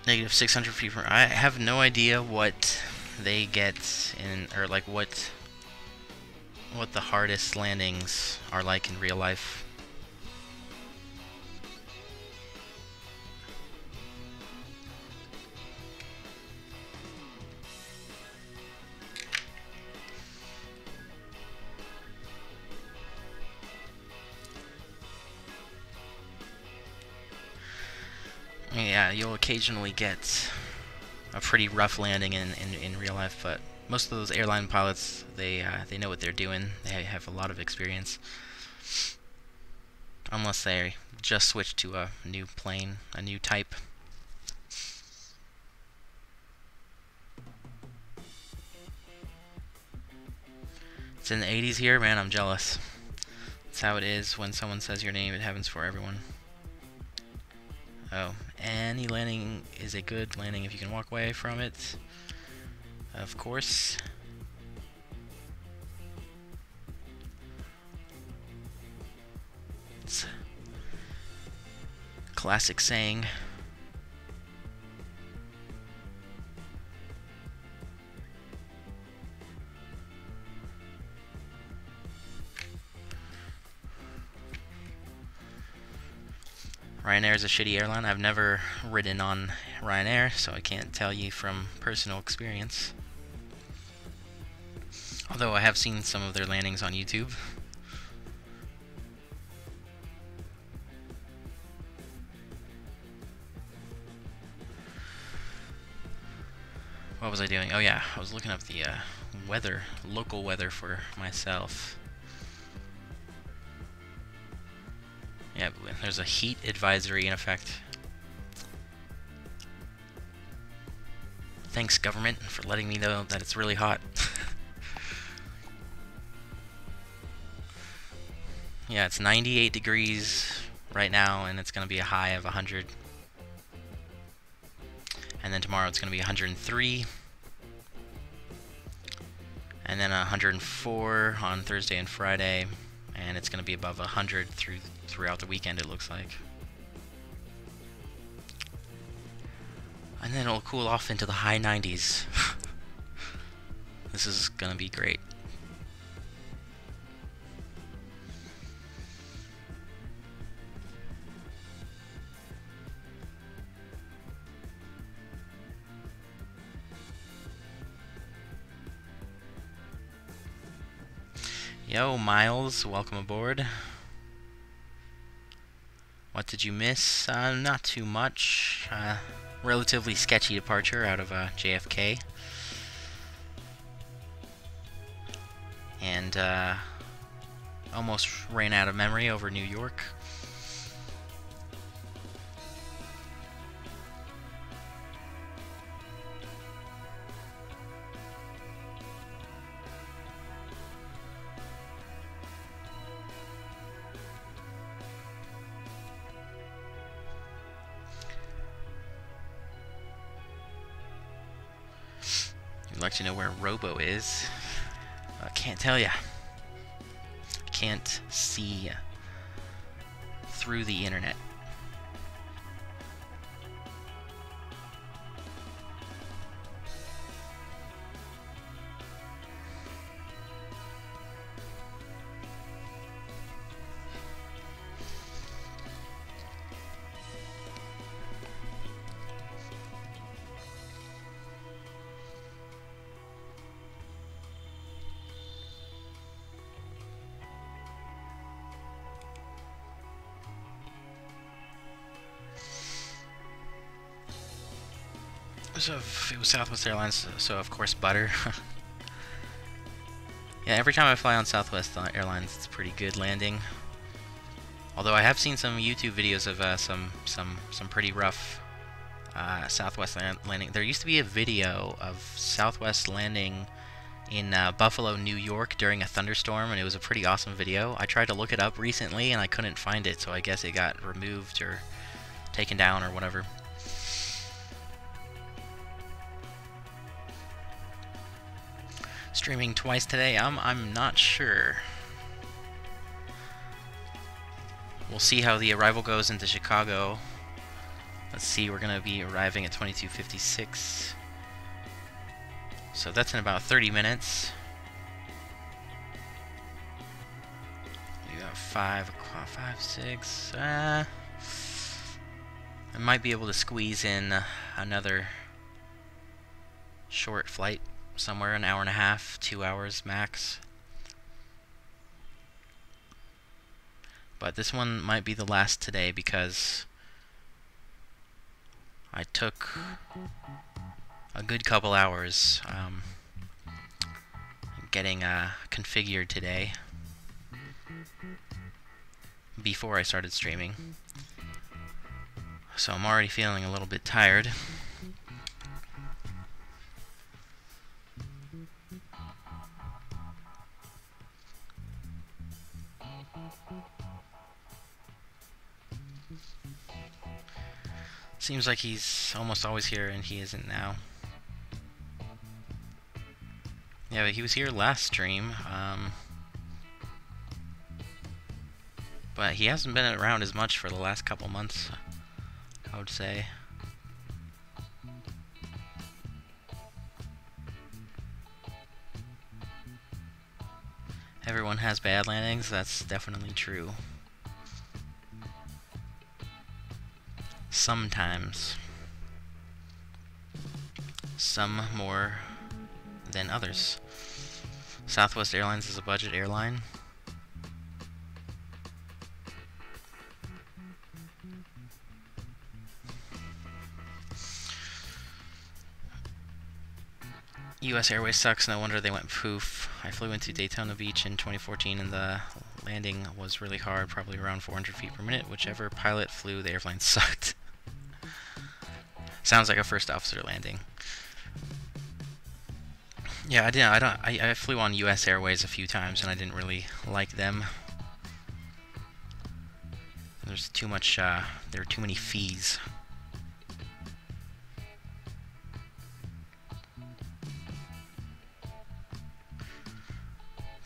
Negative 600 feet from. I have no idea what they get in, or like what the hardest landings are like in real life. Yeah, you'll occasionally get a pretty rough landing in real life, but most of those airline pilots, they know what they're doing. They have a lot of experience, unless they just switch to a new plane, a new type. It's in the 80s here, man. I'm jealous. That's how it is when someone says your name. It happens for everyone. Oh, any landing is a good landing if you can walk away from it. Of course. It's a classic saying. Ryanair is a shitty airline. I've never ridden on Ryanair, so I can't tell you from personal experience. Although I have seen some of their landings on YouTube. What was I doing? Oh yeah, I was looking up the weather, local weather for myself. Yeah, there's a heat advisory in effect. Thanks, government, for letting me know that it's really hot. Yeah, it's 98 degrees right now, and it's going to be a high of 100. And then tomorrow it's going to be 103. And then 104 on Thursday and Friday. And it's going to be above 100 throughout the weekend, it looks like. And then it'll cool off into the high 90s. This is going to be great. Yo, Miles, welcome aboard. What did you miss? Not too much. Relatively sketchy departure out of JFK. And almost ran out of memory over New York. I'd like to know where Robo is. I can't tell ya. Can't see through the internet. So it was Southwest Airlines, so of course butter. Yeah, every time I fly on Southwest Airlines, it's a pretty good landing. Although I have seen some YouTube videos of some pretty rough Southwest landing. There used to be a video of Southwest landing in Buffalo, New York during a thunderstorm, and it was a pretty awesome video. I tried to look it up recently, and I couldn't find it, so I guess it got removed or taken down or whatever. Streaming twice today? I'm not sure. We'll see how the arrival goes into Chicago. Let's see, we're gonna be arriving at 22:56. So that's in about 30 minutes. We got 5 o'clock, 5, 6. I might be able to squeeze in another short flight. Somewhere an hour and a half, 2 hours max. But this one might be the last today because I took a good couple hours getting configured today before I started streaming. So I'm already feeling a little bit tired. Seems like he's almost always here, and he isn't now. Yeah, but he was here last stream. But he hasn't been around as much for the last couple months, I would say. Everyone has bad landings, that's definitely true. Sometimes. Some more than others. Southwest Airlines is a budget airline. US Airways sucks, no wonder they went poof. I flew into Daytona Beach in 2014 and the landing was really hard, probably around 400 feet per minute. Whichever pilot flew, the airplane sucked. Sounds like a first officer landing. Yeah, I flew on US Airways a few times and I didn't really like them. There's too much, there are too many fees.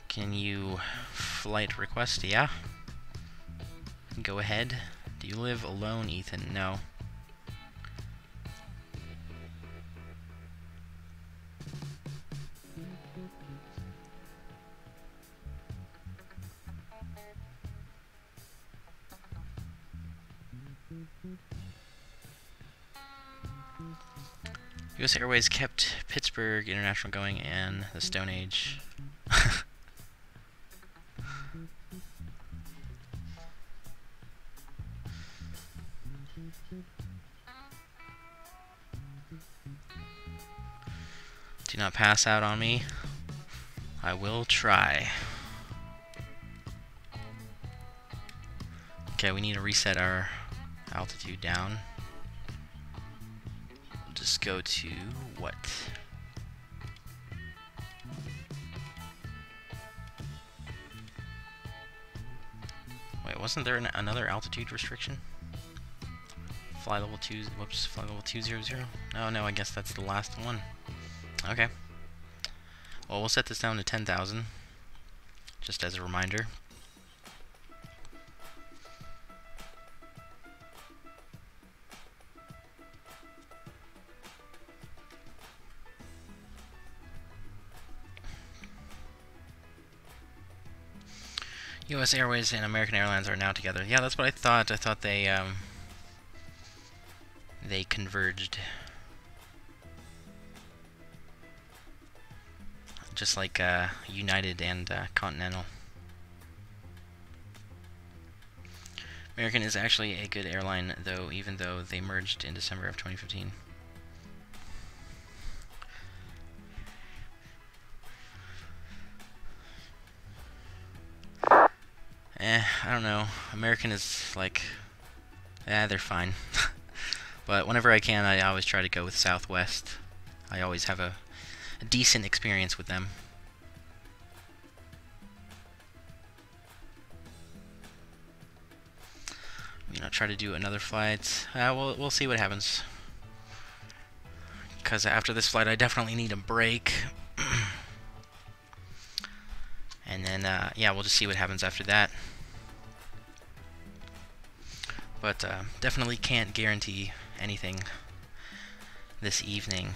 Can you flight request? Yeah. Go ahead. Do you live alone, Ethan? No. US Airways kept Pittsburgh International going and the Stone Age. Do not pass out on me. I will try. Okay, we need to reset our altitude down. We'll just go to what? Wait, wasn't there another altitude restriction? Fly level 2, whoops, fly level 200. Oh no, I guess that's the last one. Okay. Well, we'll set this down to 10,000, just as a reminder. US Airways and American Airlines are now together. Yeah, that's what I thought. I thought they converged. Just like United and Continental. American is actually a good airline, though, even though they merged in December of 2015. I don't know. American is like, they're fine. But whenever I can, I always try to go with Southwest. I always have a decent experience with them. You know, try to do another flight. We'll see what happens. Because after this flight, I definitely need a break. And then, yeah, we'll just see what happens after that. But definitely can't guarantee anything this evening.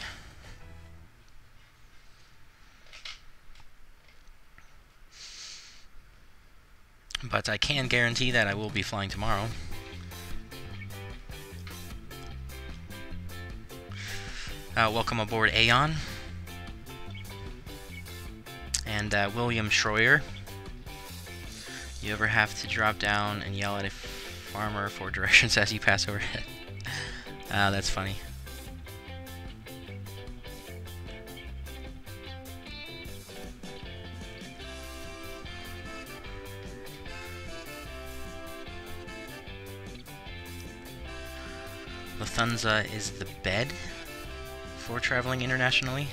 But I can guarantee that I will be flying tomorrow. Welcome aboard Aeon. And William Schroyer. You ever have to drop down and yell at a farmer for directions as you pass overhead? That's funny. Lufthansa is the bed for traveling internationally.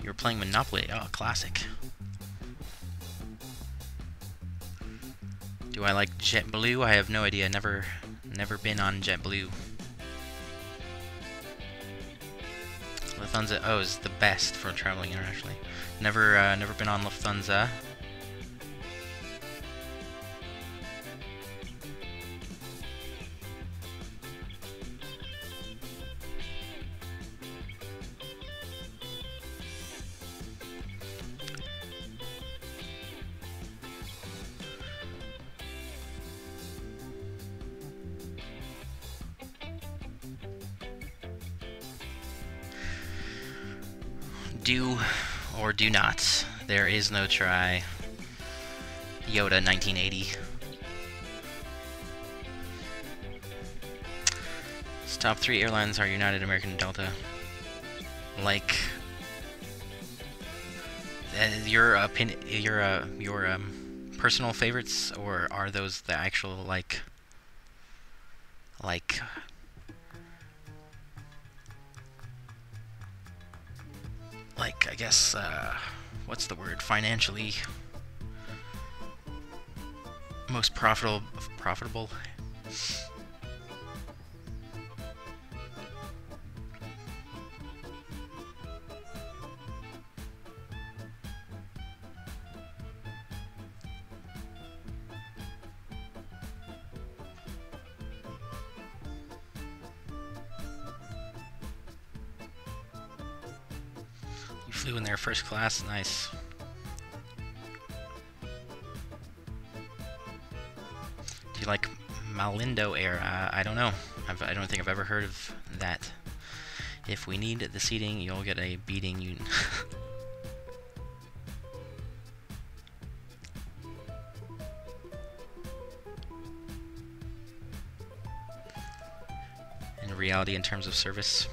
You're playing Monopoly. Oh, classic. Do I like JetBlue? I have no idea. Never been on JetBlue. Lufthansa, oh, is the best for traveling internationally. Never been on Lufthansa. Do or do not. There is no try. Yoda 1980. Top 3 airlines are United, American, and Delta. Like your personal favorites, or are those the actual like I guess what's the word, financially most profitable? You flew in there first class, nice. Do you like Malindo Air? I don't know. I don't think I've ever heard of that. If we need the seating, you'll get a beating. You. In reality, in terms of service.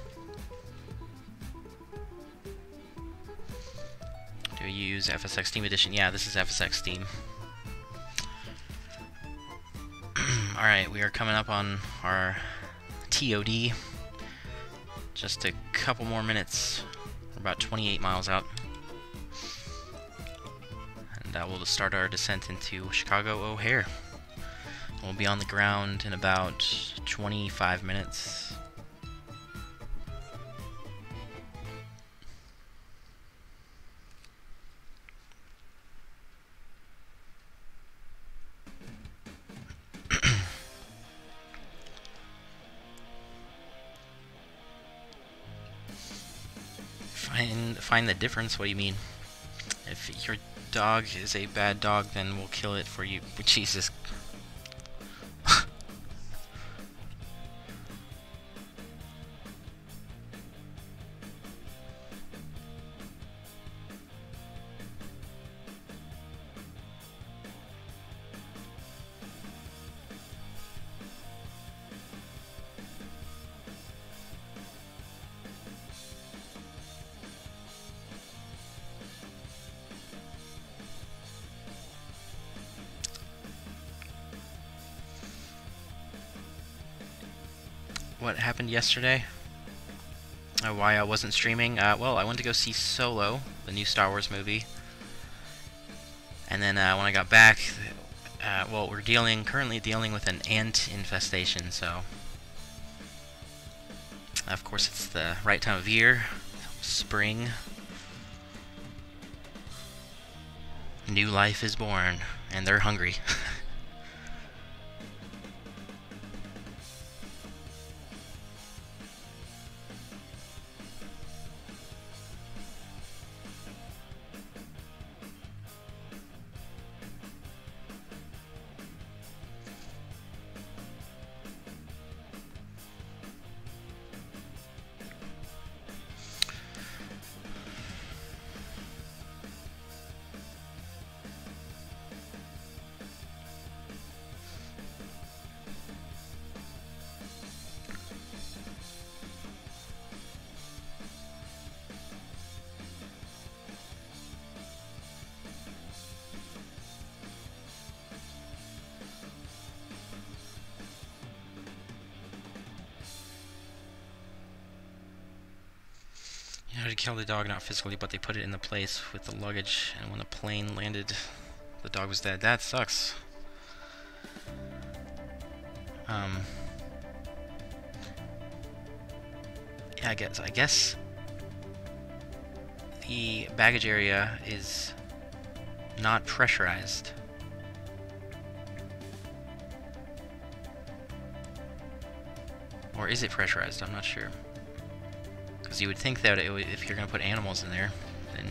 Do you use FSX Steam Edition? Yeah, this is FSX Steam. Alright, we are coming up on our TOD. Just a couple more minutes. We're about 28 miles out. And we'll just start our descent into Chicago O'Hare. We'll be on the ground in about 25 minutes. Find the difference? What do you mean? If your dog is a bad dog, then we'll kill it for you. Jesus. What happened yesterday? Why I wasn't streaming? Well, I went to go see Solo, the new Star Wars movie. And then when I got back, well, we're currently dealing with an ant infestation, so of course it's the right time of year, spring. New life is born, and they're hungry. To kill the dog, not physically, but they put it in the place with the luggage, and when the plane landed, the dog was dead. That sucks. Yeah, I guess the baggage area is not pressurized. Or is it pressurized? I'm not sure. Because you would think that if you're going to put animals in there, then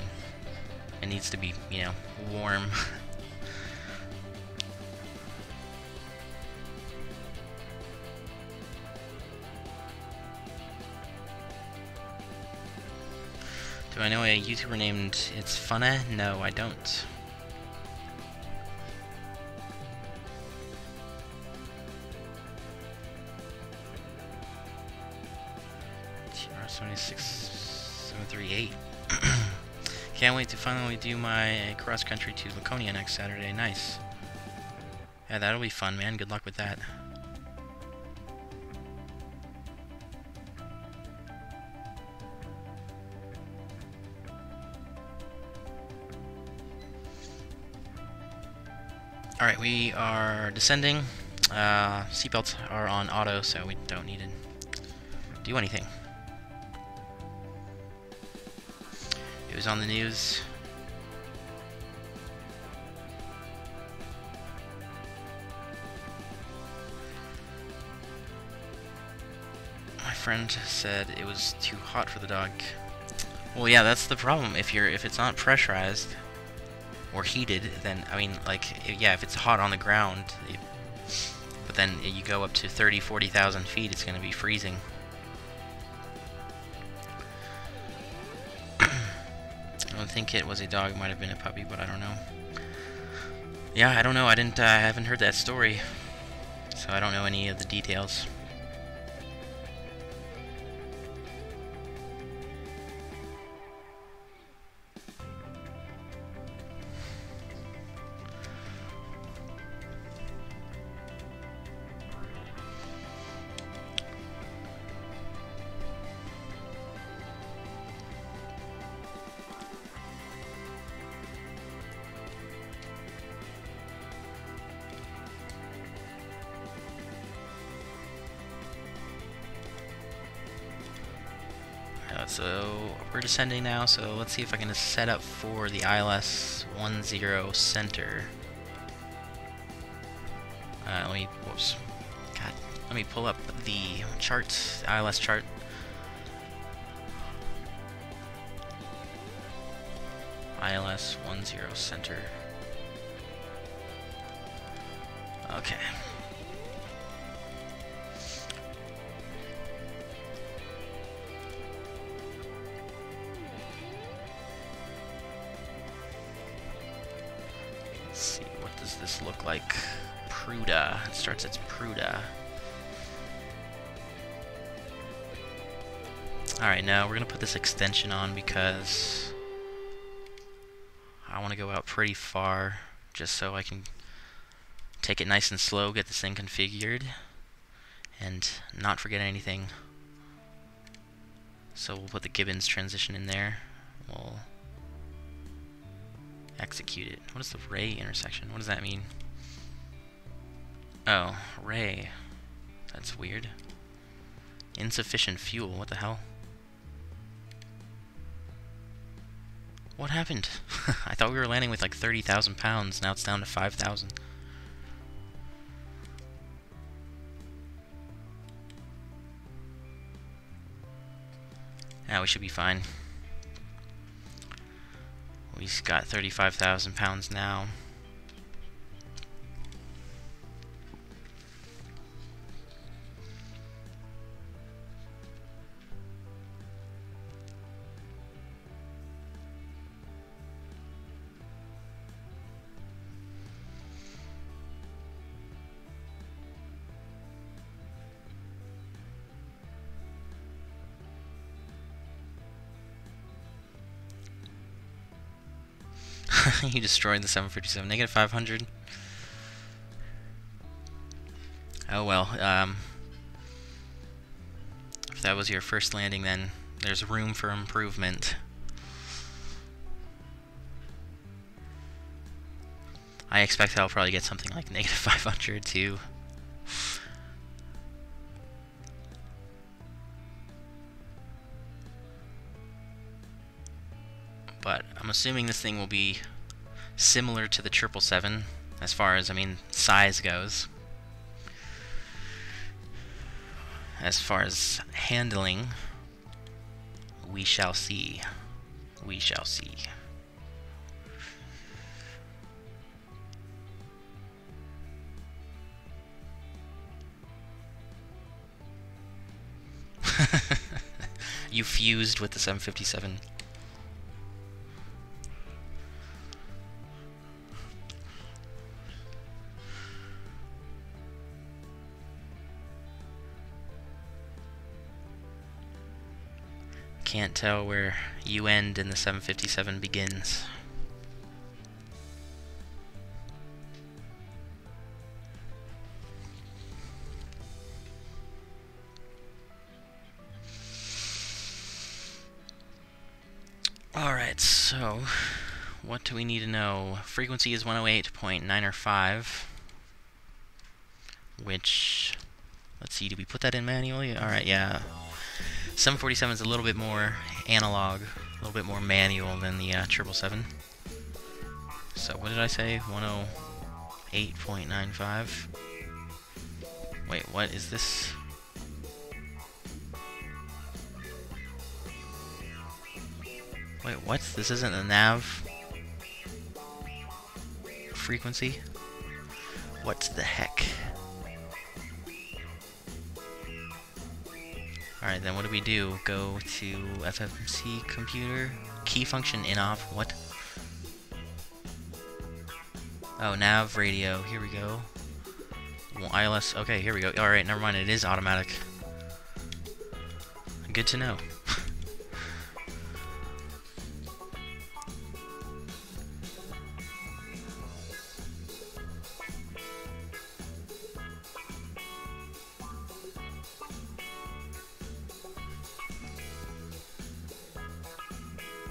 it needs to be, you know, warm. Do I know a YouTuber named It's Funna? No, I don't. TR76738. Can't wait to finally do my cross country to Laconia next Saturday. Nice. Yeah, that'll be fun, man. Good luck with that. Alright, we are descending. Seatbelts are on auto, so we don't need to do anything. It was on the news. My friend said it was too hot for the dog. Well, yeah, that's the problem. If it's not pressurized or heated, then, I mean, like, yeah, if it's hot on the ground, but then you go up to 40,000 feet, it's going to be freezing. I don't think it was a dog. It might have been a puppy, but I don't know. Yeah, I don't know. I haven't heard that story, so I don't know any of the details. So we're descending now, so let's see if I can set up for the ILS-10 center. Whoops. God, let me pull up the chart, the ILS chart. ILS-10 center. Okay. See, what does this look like? Pruda. It starts at Pruda. Alright, now we're going to put this extension on because I want to go out pretty far just so I can take it nice and slow, get this thing configured, and not forget anything. So we'll put the Gibbons transition in there. We'll execute it. What is the ray intersection? What does that mean? Oh, ray. That's weird. Insufficient fuel. What the hell? What happened? I thought we were landing with like 30,000 pounds. Now it's down to 5,000. Now we should be fine. We've got 35,000 pounds now. You destroyed the 757. Negative 500. Oh well. If that was your first landing, then there's room for improvement. I expect I'll probably get something like negative 500 too. But I'm assuming this thing will be similar to the 777 as far as, I mean, size goes. As far as handling, we shall see. We shall see. You fused with the 757. can't tell where you end and the 757 begins. Alright, so what do we need to know? Frequency is 108.905, which, let's see, did we put that in manually? Alright, yeah. 747 is a little bit more analog, a little bit more manual than the 777. So what did I say? 108.95? Wait, what is this? Wait, what? This isn't the nav frequency? What the heck? Alright, then what do we do? Go to FMC computer, key function in off, what? Oh, nav radio, here we go. Well, ILS, okay, here we go. Alright, never mind, it is automatic. Good to know.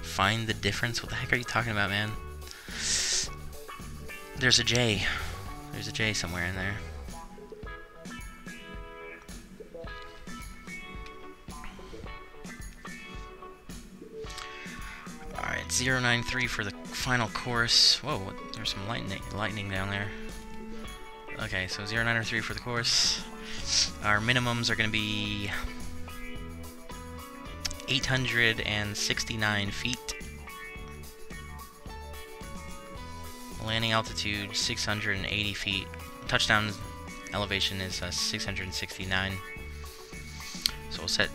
Find the difference? What the heck are you talking about, man? There's a J. There's a J somewhere in there. Alright, 093 for the final course. Whoa, there's some lightning down there. Okay, so 093 for the course. Our minimums are going to be 869 feet. Landing altitude 680 feet. Touchdown elevation is 669. So we'll set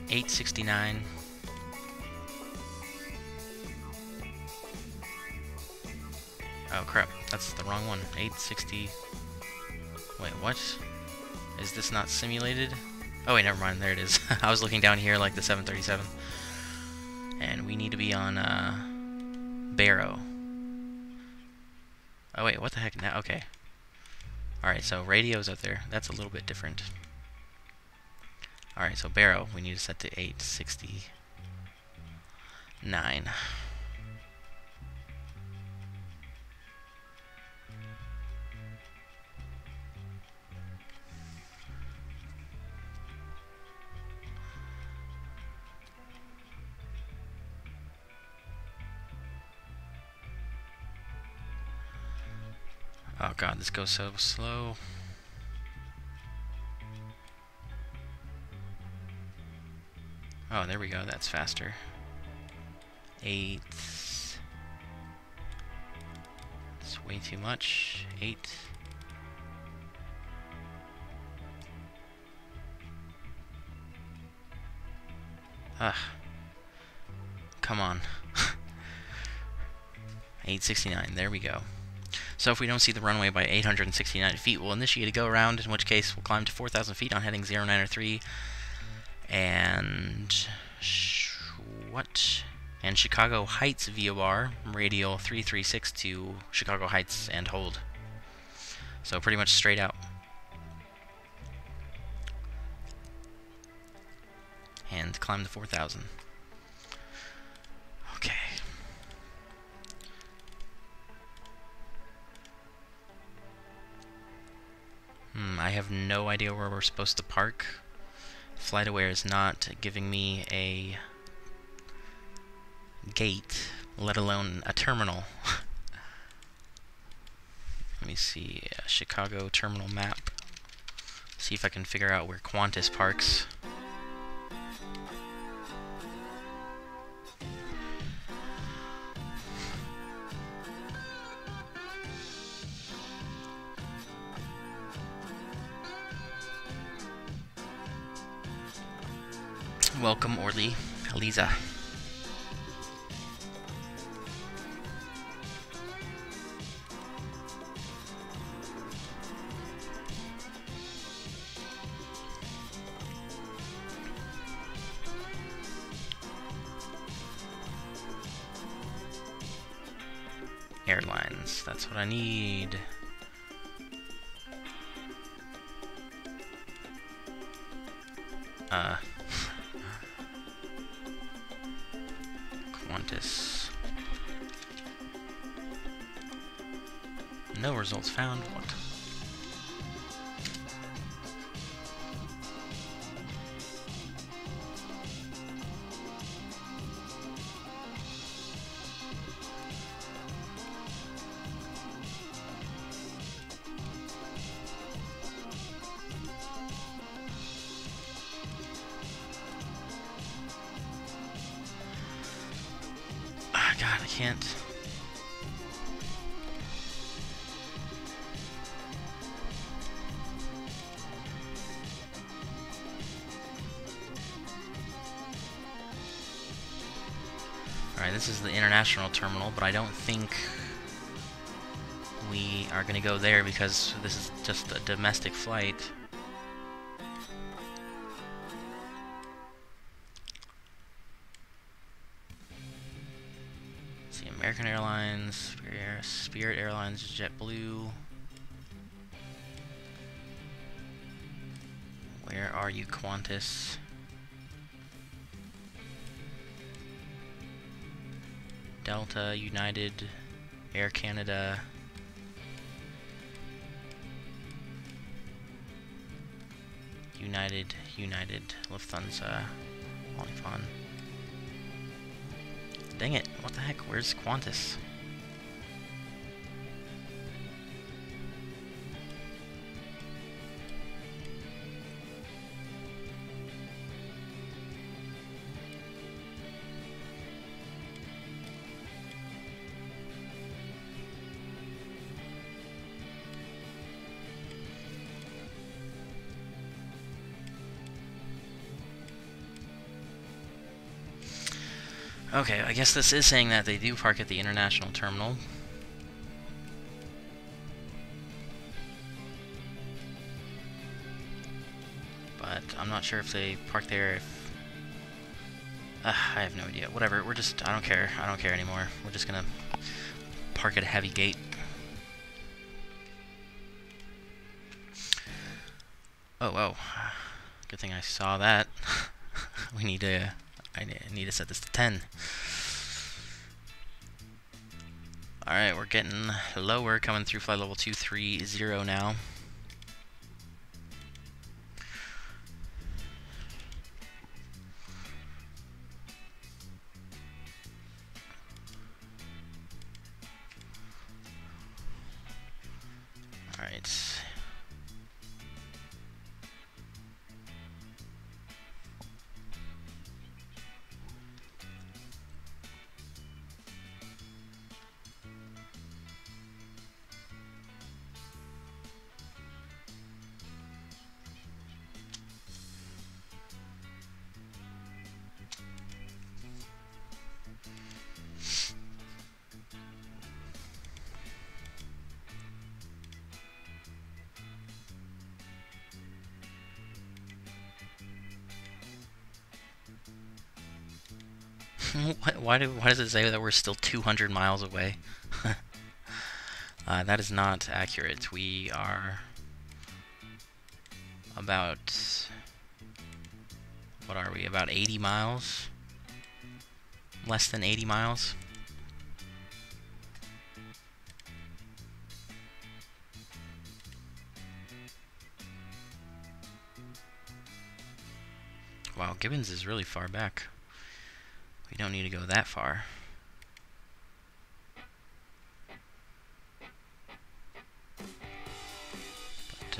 869. Oh crap, that's the wrong one. 860. Wait, what? Is this not simulated? Oh wait, never mind, there it is. I was looking down here like the 737. And we need to be on Barrow. Oh wait, what the heck now? Okay. Alright, so radio's up there. That's a little bit different. Alright, so Barrow, we need to set to 869. Oh god, this goes so slow. Oh, there we go, that's faster. 8. It's way too much. 8. Ugh. Come on. 869, there we go. So if we don't see the runway by 869 feet, we'll initiate a go-around, in which case we'll climb to 4,000 feet on heading 093, and and Chicago Heights VOR, radial 336 to Chicago Heights and hold. So pretty much straight out. And climb to 4,000. Okay. I have no idea where we're supposed to park. FlightAware is not giving me a gate, let alone a terminal. Let me see, Chicago terminal map. See if I can figure out where Qantas parks. Welcome, Orly, Eliza. Airlines. That's what I need. Qantas. No results found. What? God, I can't. Alright, this is the international terminal, but I don't think we are going to go there because this is just a domestic flight. American Airlines, Spirit Airlines, JetBlue. Where are you, Qantas? Delta, United, Air Canada. United, Lufthansa, Olifon. Dang it, what the heck, where's Qantas? Okay, I guess this is saying that they do park at the international terminal. But I'm not sure if they park there. I have no idea. Whatever, I don't care. I don't care anymore. We're just gonna park at a heavy gate. Oh. Good thing I saw that. I need to set this to 10. Alright, we're getting lower, coming through flight level 230 now. Alright. Why does it say that we're still 200 miles away? That is not accurate. We are about, what are we, about 80 miles? Less than 80 miles? Wow, Gibbons is really far back. We don't need to go that far. But,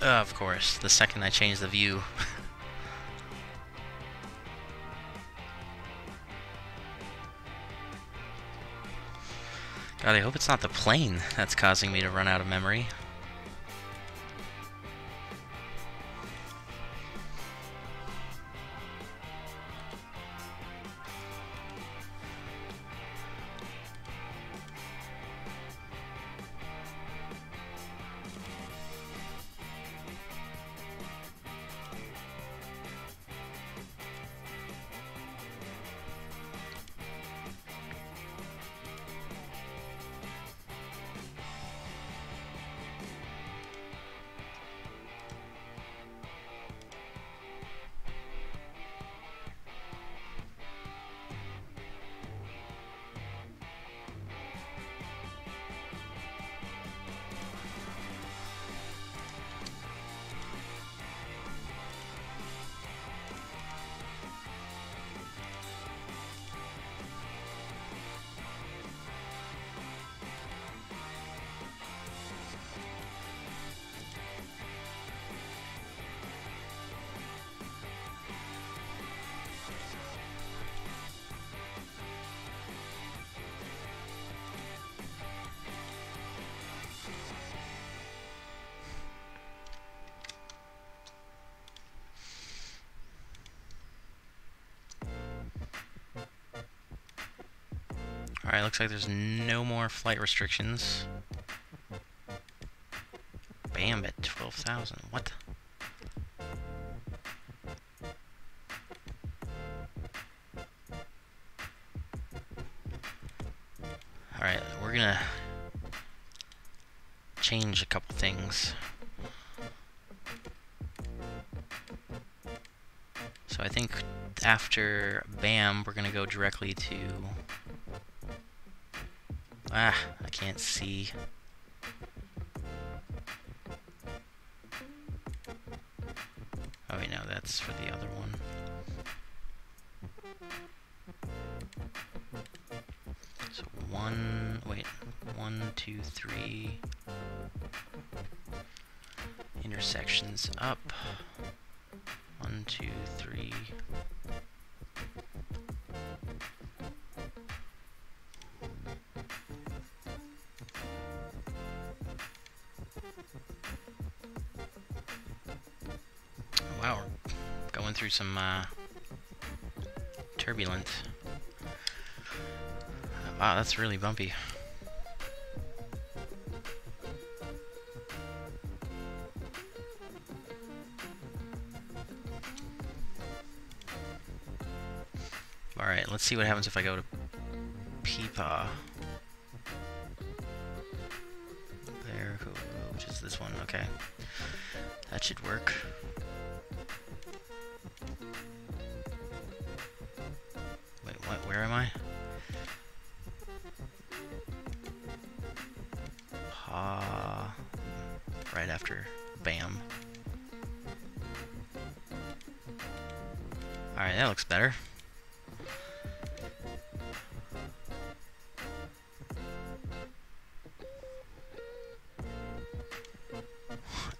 Of course, the second I change the view. God, I hope it's not the plane that's causing me to run out of memory. Alright, looks like there's no more flight restrictions. Bam, at 12,000. What? Alright, we're gonna change a couple things. So I think after BAM, we're gonna go directly to... I can't see. Oh wait, no, that's for the other one. So 1, 2, 3 intersections up. 1, 2, 3. Wow, we're going through some turbulence. Wow, that's really bumpy. Alright, let's see what happens if I go to Peepaw. There, which is this one, okay. That should work. Wait, what? Where am I? Right after BAM. Alright, that looks better.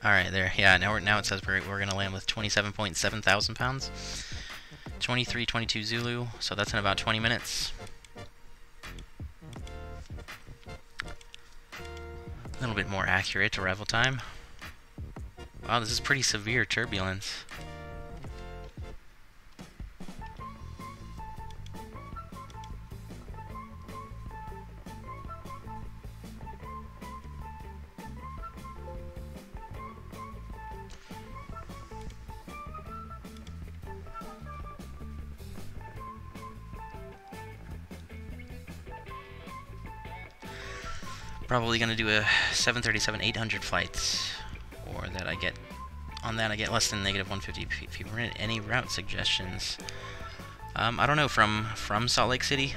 Alright, there. Yeah, now it says we're gonna land with 27.7 thousand pounds. 2322 Zulu, so that's in about 20 minutes. A little bit more accurate arrival time. Wow, this is pretty severe turbulence. Probably gonna do a 737-800 flights, or that I get on that I get less than negative 150 feet per minute. Any route suggestions? I don't know, from Salt Lake City.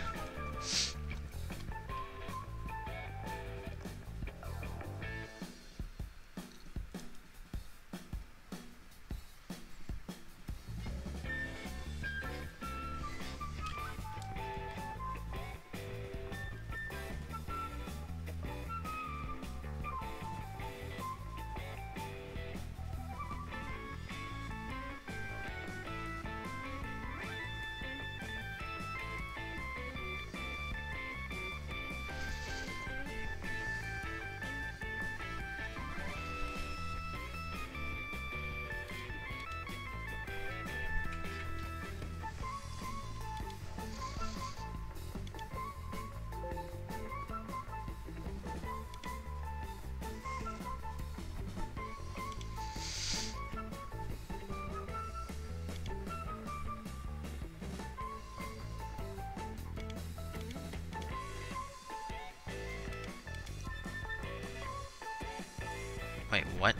Wait, what?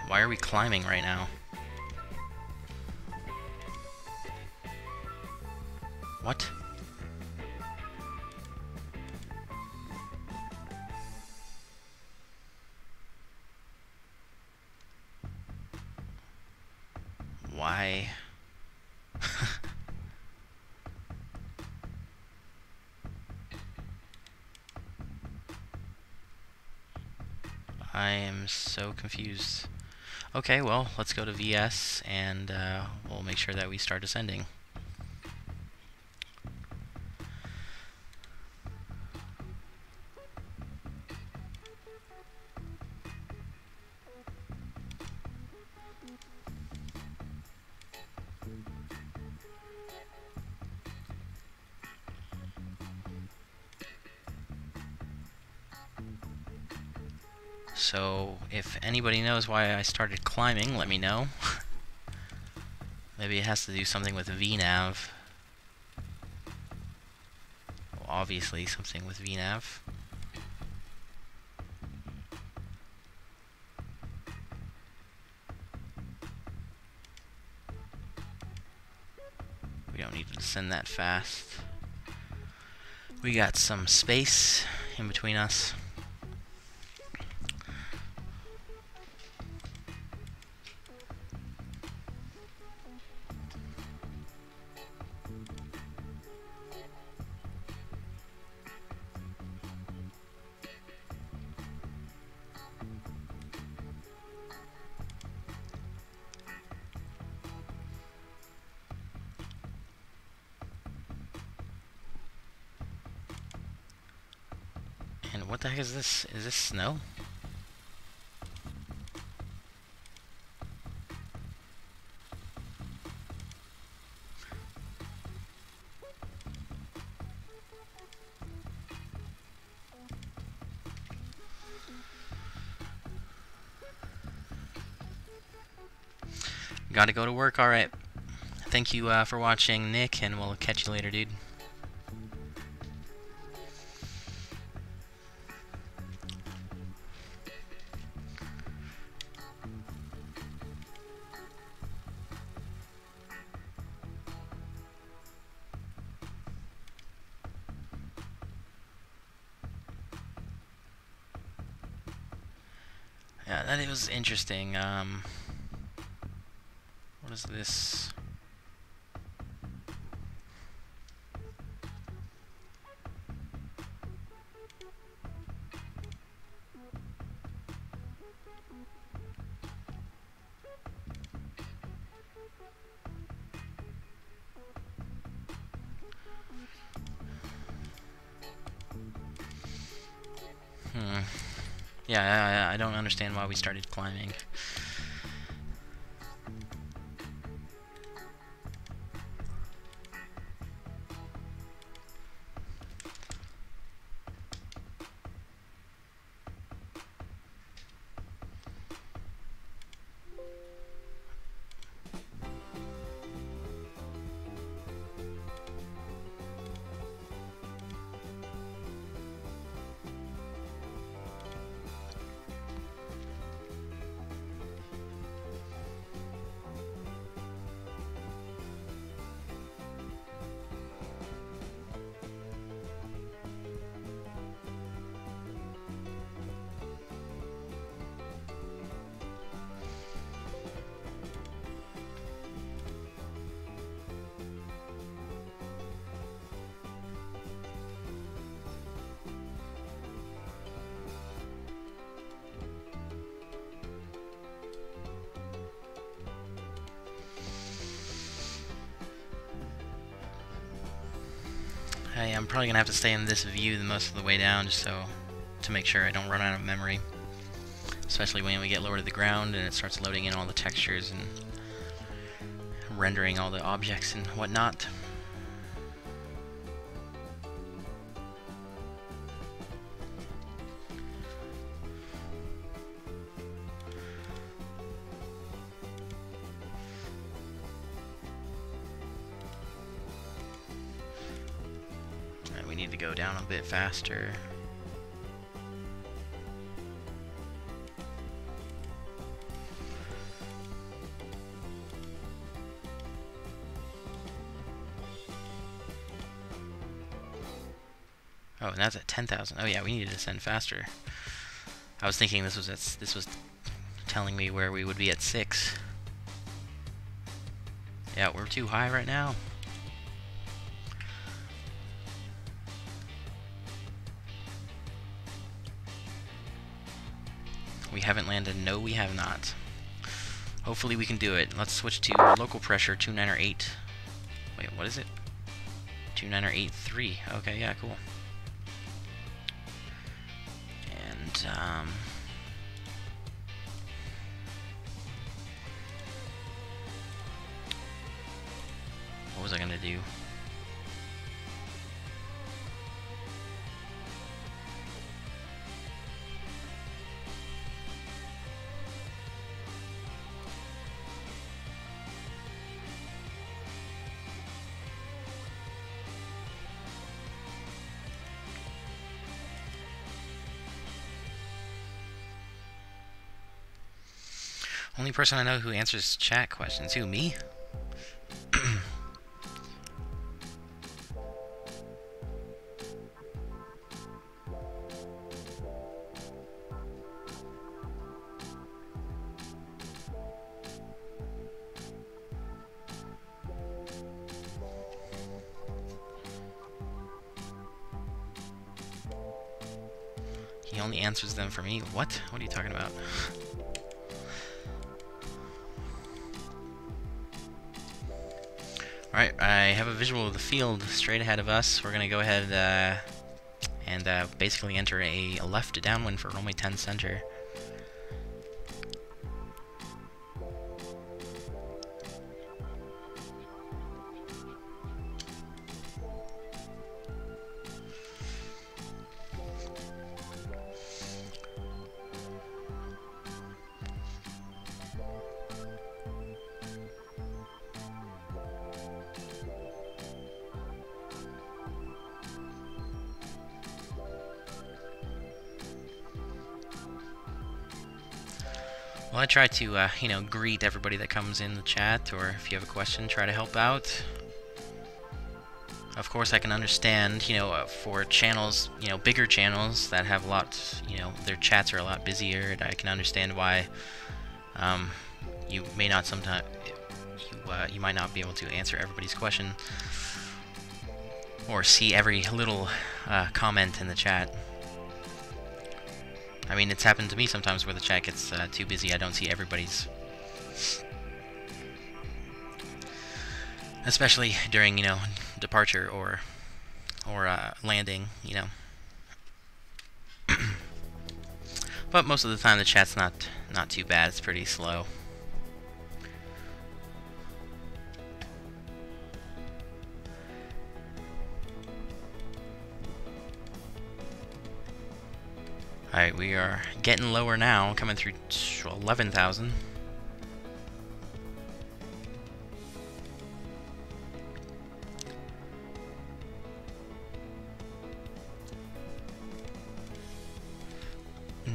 Why are we climbing right now? What? Why? I am so confused. Okay, well, let's go to VS and we'll make sure that we start ascending. So, if anybody knows why I started climbing, let me know. Maybe it has to do something with VNav. Well, obviously, something with VNav. We don't need to descend that fast. We got some space in between us. And what the heck is this? Is this snow? Gotta go to work, alright. Thank you for watching, Nick, and we'll catch you later, dude. Yeah, that was interesting. What is this? Yeah, I don't understand why we started climbing. I'm probably gonna have to stay in this view the most of the way down, just so to make sure I don't run out of memory. Especially when we get lower to the ground and it starts loading in all the textures and rendering all the objects and whatnot. We need to go down a bit faster. Oh, and that's at 10,000. Oh yeah, we need to descend faster. I was thinking this was telling me where we would be at 6. Yeah, we're too high right now. We haven't landed. No, we have not. Hopefully we can do it. Let's switch to local pressure 298. Wait, what is it? 298.3. Okay, yeah, cool. And what was I gonna do? Only person I know who answers chat questions. Who, me? He only answers them for me? What? What are you talking about? Alright, I have a visual of the field straight ahead of us. We're going to go ahead and basically enter a left downwind for runway 10 center. Well, I try to, you know, greet everybody that comes in the chat, or if you have a question, try to help out. Of course, I can understand, you know, for channels, you know, bigger channels that have a lot, you know, their chats are a lot busier, and I can understand why you may not sometimes, you might not be able to answer everybody's question, or see every little comment in the chat. I mean, it's happened to me sometimes where the chat gets too busy. I don't see everybody's. Especially during, you know, departure or landing, you know. But most of the time the chat's not too bad. It's pretty slow. Alright, we are getting lower now, coming through 11,000.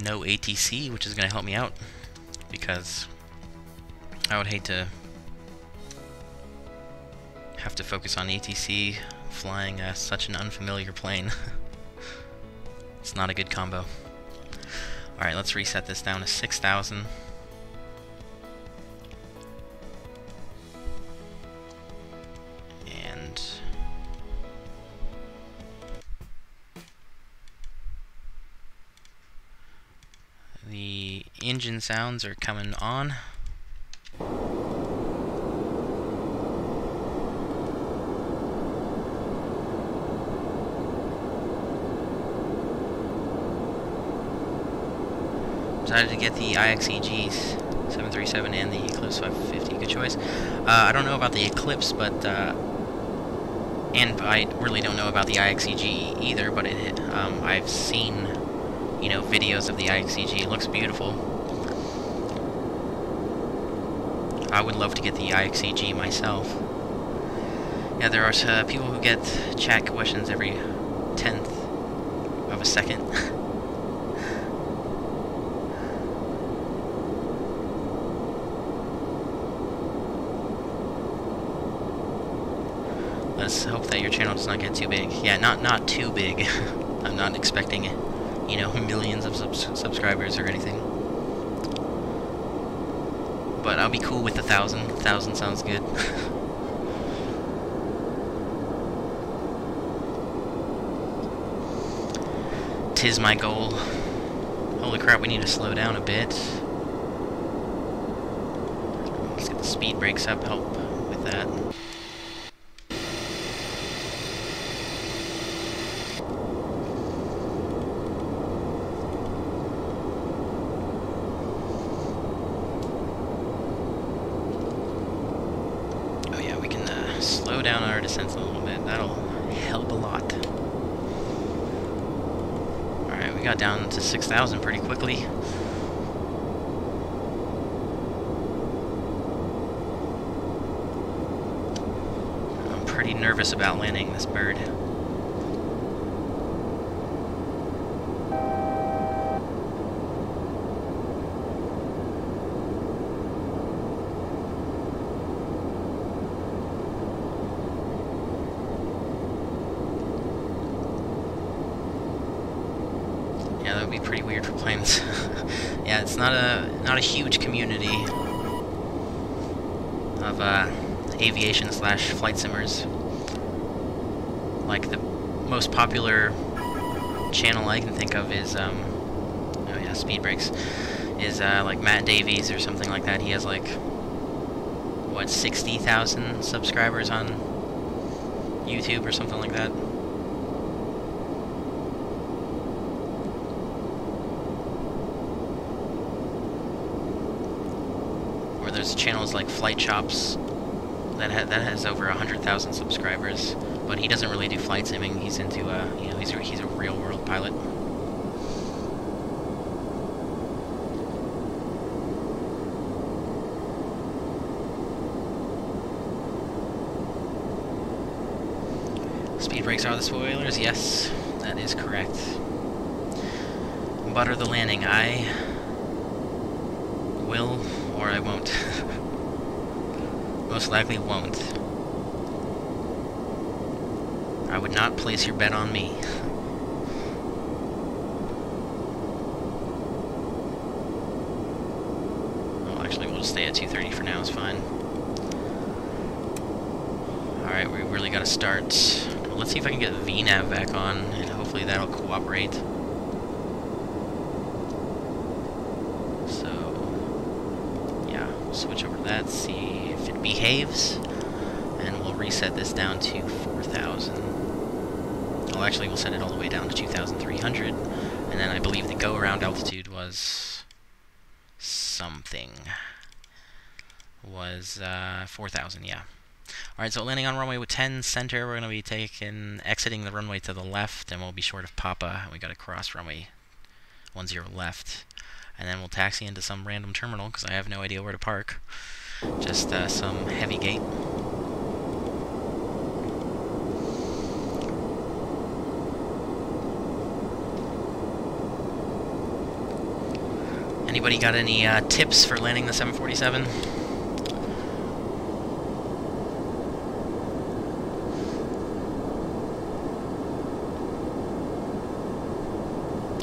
No ATC, which is going to help me out, because I would hate to have to focus on ATC flying such an unfamiliar plane. It's not a good combo. Alright, let's reset this down to 6,000. And the engine sounds are coming on. Decided to get the IXEG 737 and the Eclipse 550. Good choice. I don't know about the Eclipse, but and I really don't know about the IXEG either. But I've seen, you know, videos of the IXEG. It looks beautiful. I would love to get the IXEG myself. Yeah, there are people who get chat questions every 10th of a second. Let's hope that your channel does not get too big. Yeah, not too big. I'm not expecting, you know, millions of subscribers or anything. But I'll be cool with 1,000. 1,000 sounds good. Tis my goal. Holy crap, we need to slow down a bit. Let's get the speed brakes up, help with that. Oh yeah, we can slow down our descents a little bit. That'll help a lot. We got down to 6,000 pretty quickly. I'm pretty nervous about landing this bird. Yeah, that would be pretty weird for planes. Yeah, it's not a huge community of aviation slash flight simmers. Like the most popular channel I can think of is oh yeah, speed brakes, is like Matt Davies or something like that. He has like what, 60,000 subscribers on YouTube or something like that. There's channels like Flight Chops that has over 100,000 subscribers, but he doesn't really do flight simming. He's into you know, he's a real world pilot. Speed brakes are the spoilers. Yes, that is correct. Butter the landing. I will. Or I won't. Most likely won't. I would not place your bet on me. Well, actually, we'll just stay at 230 for now, it's fine. Alright, we really gotta start. Well, let's see if I can get VNAV back on, and hopefully that'll cooperate. Switch over to that, see if it behaves, and we'll reset this down to 4,000. Well, actually, we'll set it all the way down to 2,300, and then I believe the go-around altitude was something. Was 4,000, yeah. Alright, so landing on runway with 10 center, we're going to be exiting the runway to the left, and we'll be short of Papa, and we got to cross runway 10 left. And then we'll taxi into some random terminal, because I have no idea where to park. Just some heavy gate. Anybody got any tips for landing the 747?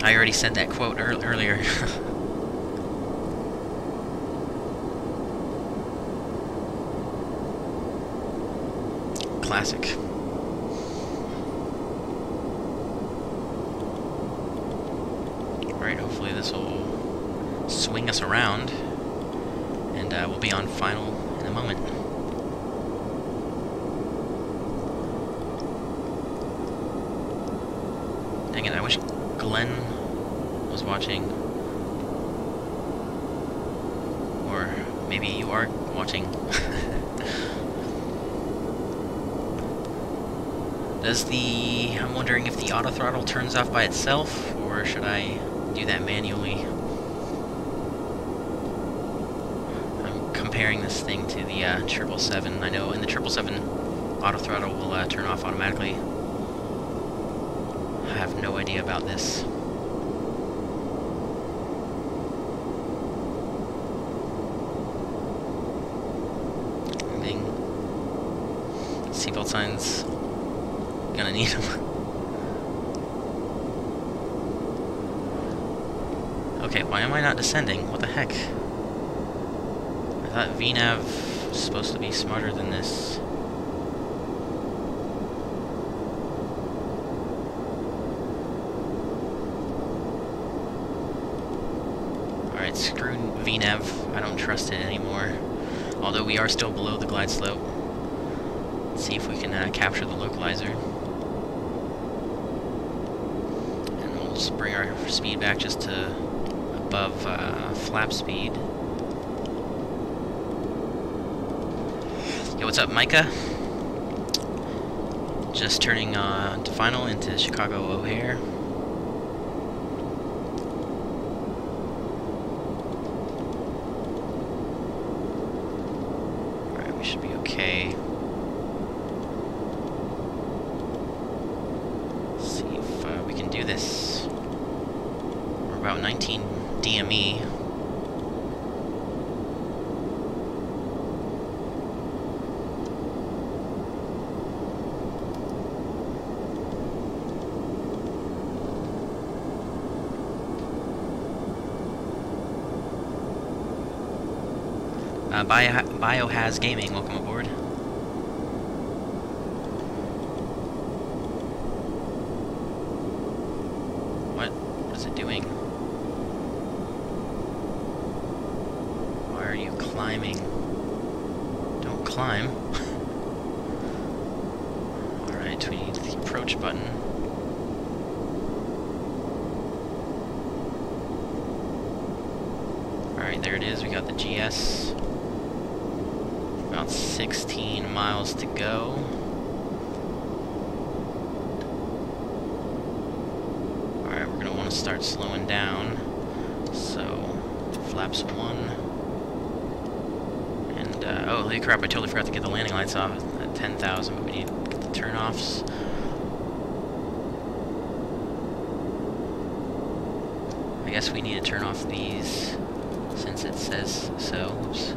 I already said that quote earlier. Classic. Alright, hopefully this will swing us around, and we'll be on final in a moment. Dang it, I wish Glenn was watching. Or maybe you are watching. I'm wondering if the auto throttle turns off by itself, or should I do that manually? I'm comparing this thing to the 777. I know in the 777 auto throttle will turn off automatically. I have no idea about this. Ding. Seatbelt signs. Gonna need them. Okay, why am I not descending? What the heck? I thought VNav was supposed to be smarter than this. Alright, screw VNav. I don't trust it anymore. Although we are still below the glide slope. Let's see if we can capture the localizer. And we'll just bring our speed back just to above flap speed. Yo, what's up, Micah? Just turning to final into Chicago O'Hare. Alright, we should be okay. Let's see if we can do this. We're about 19 DME. Biohaz Gaming, welcome aboard. What is it doing? Why are you climbing? Don't climb. Alright, we need the approach button. Alright, there it is, we got the GS. About 16 miles to go. Alright, we're going to want to start slowing down. So, flaps 1. And, oh, holy crap, I totally forgot to get the landing lights off at 10,000, but we need to get the turn-offs. I guess we need to turn off these, since it says so. Oops.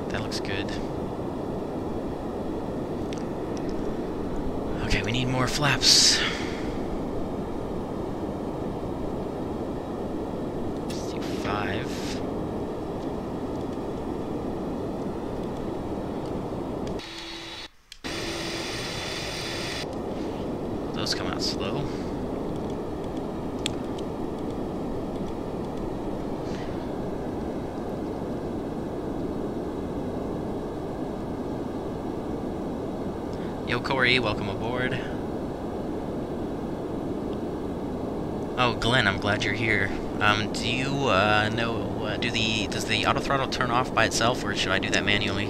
That looks good. Okay, we need more flaps. Let's do 5. Those come out slow. Yo, Corey, welcome aboard. Oh, Glenn, I'm glad you're here. Do you know, does the auto throttle turn off by itself, or should I do that manually?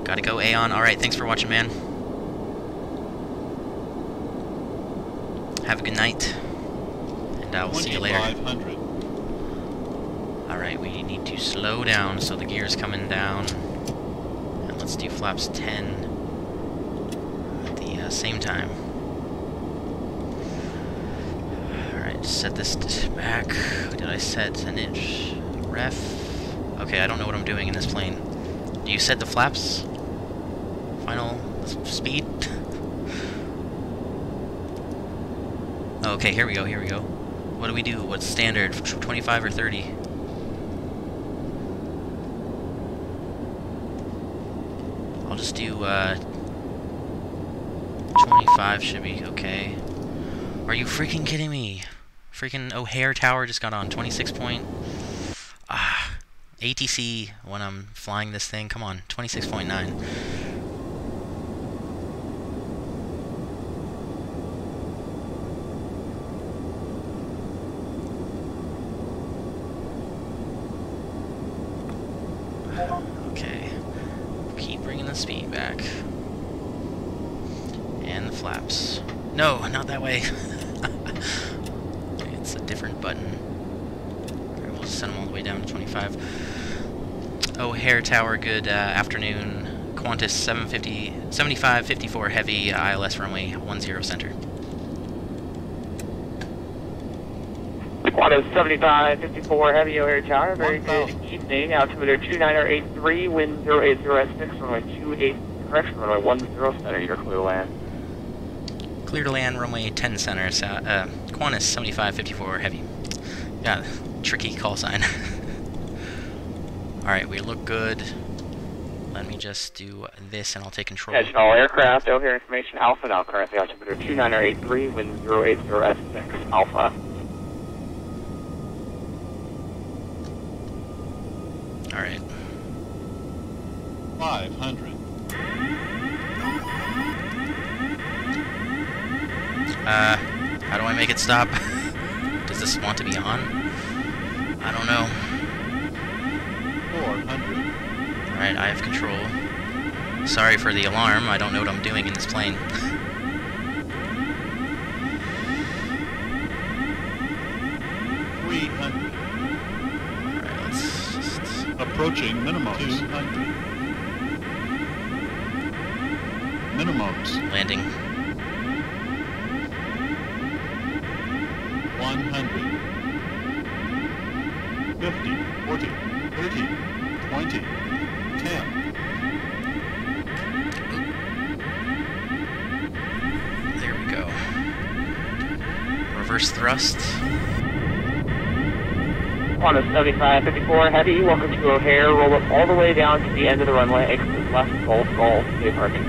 Gotta go, Aeon. Alright, thanks for watching, man. Have a good night, and I will see you later. 2500. Alright, we need to slow down so the gear's coming down. And let's do flaps 10 at the same time. Alright, set this back. Did I set an inch? Ref? Okay, I don't know what I'm doing in this plane. Do you set the flaps? Final speed? Okay, here we go, here we go. What do we do? What's standard? 25 or 30? I'll just do 25 should be okay. Are you freaking kidding me? Freaking O'Hare Tower just got on 26 point. ATC when I'm flying this thing. Come on, 26.9. Okay. Keep bringing the speed back. And the flaps. No, not that way. It's a different button. Alright, we'll just send them all the way down to 25. O'Hare Tower, good afternoon. Qantas 7554 heavy, ILS runway 10 center. Qantas 7554 Heavy O'Hare Tower, very good evening. Altimeter 2983, wind 080 runway 28, correction, runway 10 center, you're clear to land. Clear to land, runway 10 center, Qantas 7554 Heavy. Got a tricky call sign. Alright, we look good. Let me just do this and I'll take control. Attention all aircraft, O'Hare information Alpha now, currently altimeter 2983, wind 080 S6 Alpha. Alright. 500. How do I make it stop? Does this want to be on? I don't know. 400. Alright, I have control. Sorry for the alarm, I don't know what I'm doing in this plane. 300. Alright, let's just... Approaching minimums. 200. Minimums. Landing. 100. 50. 40. 30. 20. 10. There we go. Reverse thrust. Qantas 7554 Heavy, welcome to O'Hare. Roll up all the way down to the end of the runway, exit left, Golf, safe parking.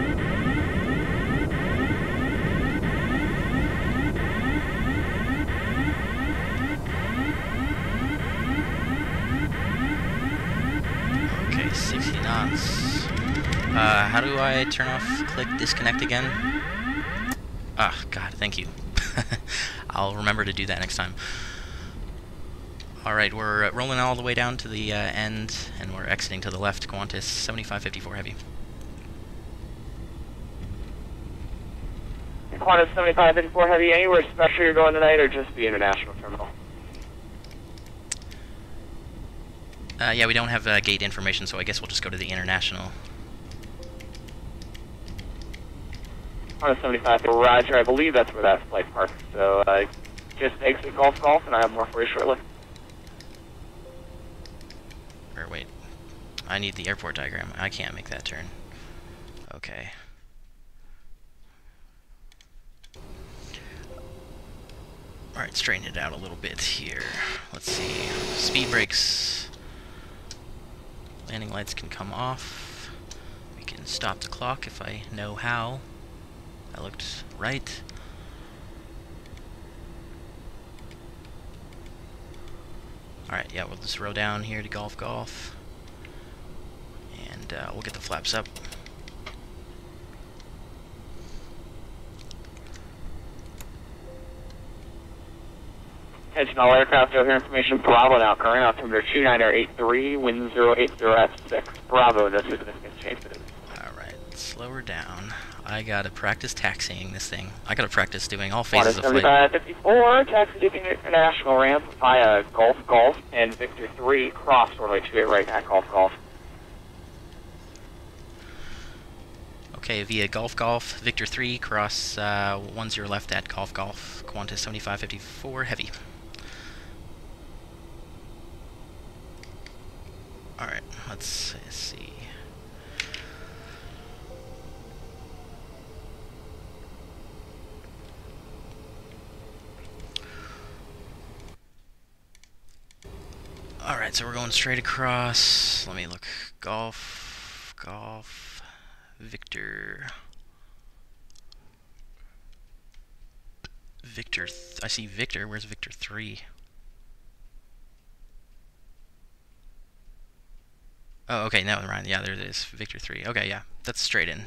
Okay, 60 knots. How do I turn off, click disconnect again? Ah, God, thank you. I'll remember to do that next time. Alright, we're rolling all the way down to the end, and we're exiting to the left, Qantas 7554 Heavy. Qantas 7554 Heavy, anywhere special you're going tonight, or just the international terminal? Yeah, we don't have gate information, so I guess we'll just go to the international. Qantas 7554 Roger, I believe that's where that flight parks, so just exit Golf, and I have more for you shortly. Or wait, I need the airport diagram. I can't make that turn. Okay. Alright, straighten it out a little bit here. Let's see. Speed brakes. Landing lights can come off. We can stop the clock if I know how. That looked right. Alright, yeah, we'll just row down here to Golf, and we'll get the flaps up. Attention all aircraft, O'Hare information Bravo now, current altimeter 2983, wind 080 F6. Bravo, no significant changes. Alright, slow her down. I gotta practice taxiing this thing. I gotta practice doing all phases of flight. 7554, taxi to the international ramp via Golf, and Victor 3, cross runway 28 right at Golf. Okay, via Golf, Victor 3, cross 10 left at Golf, Qantas 7554 Heavy. Alright, let's see. Alright, so we're going straight across. Let me look. Golf, Victor. I see Victor. Where's Victor 3? Oh, okay, now right. Yeah, there it is. Victor 3. Okay, yeah. That's straight in.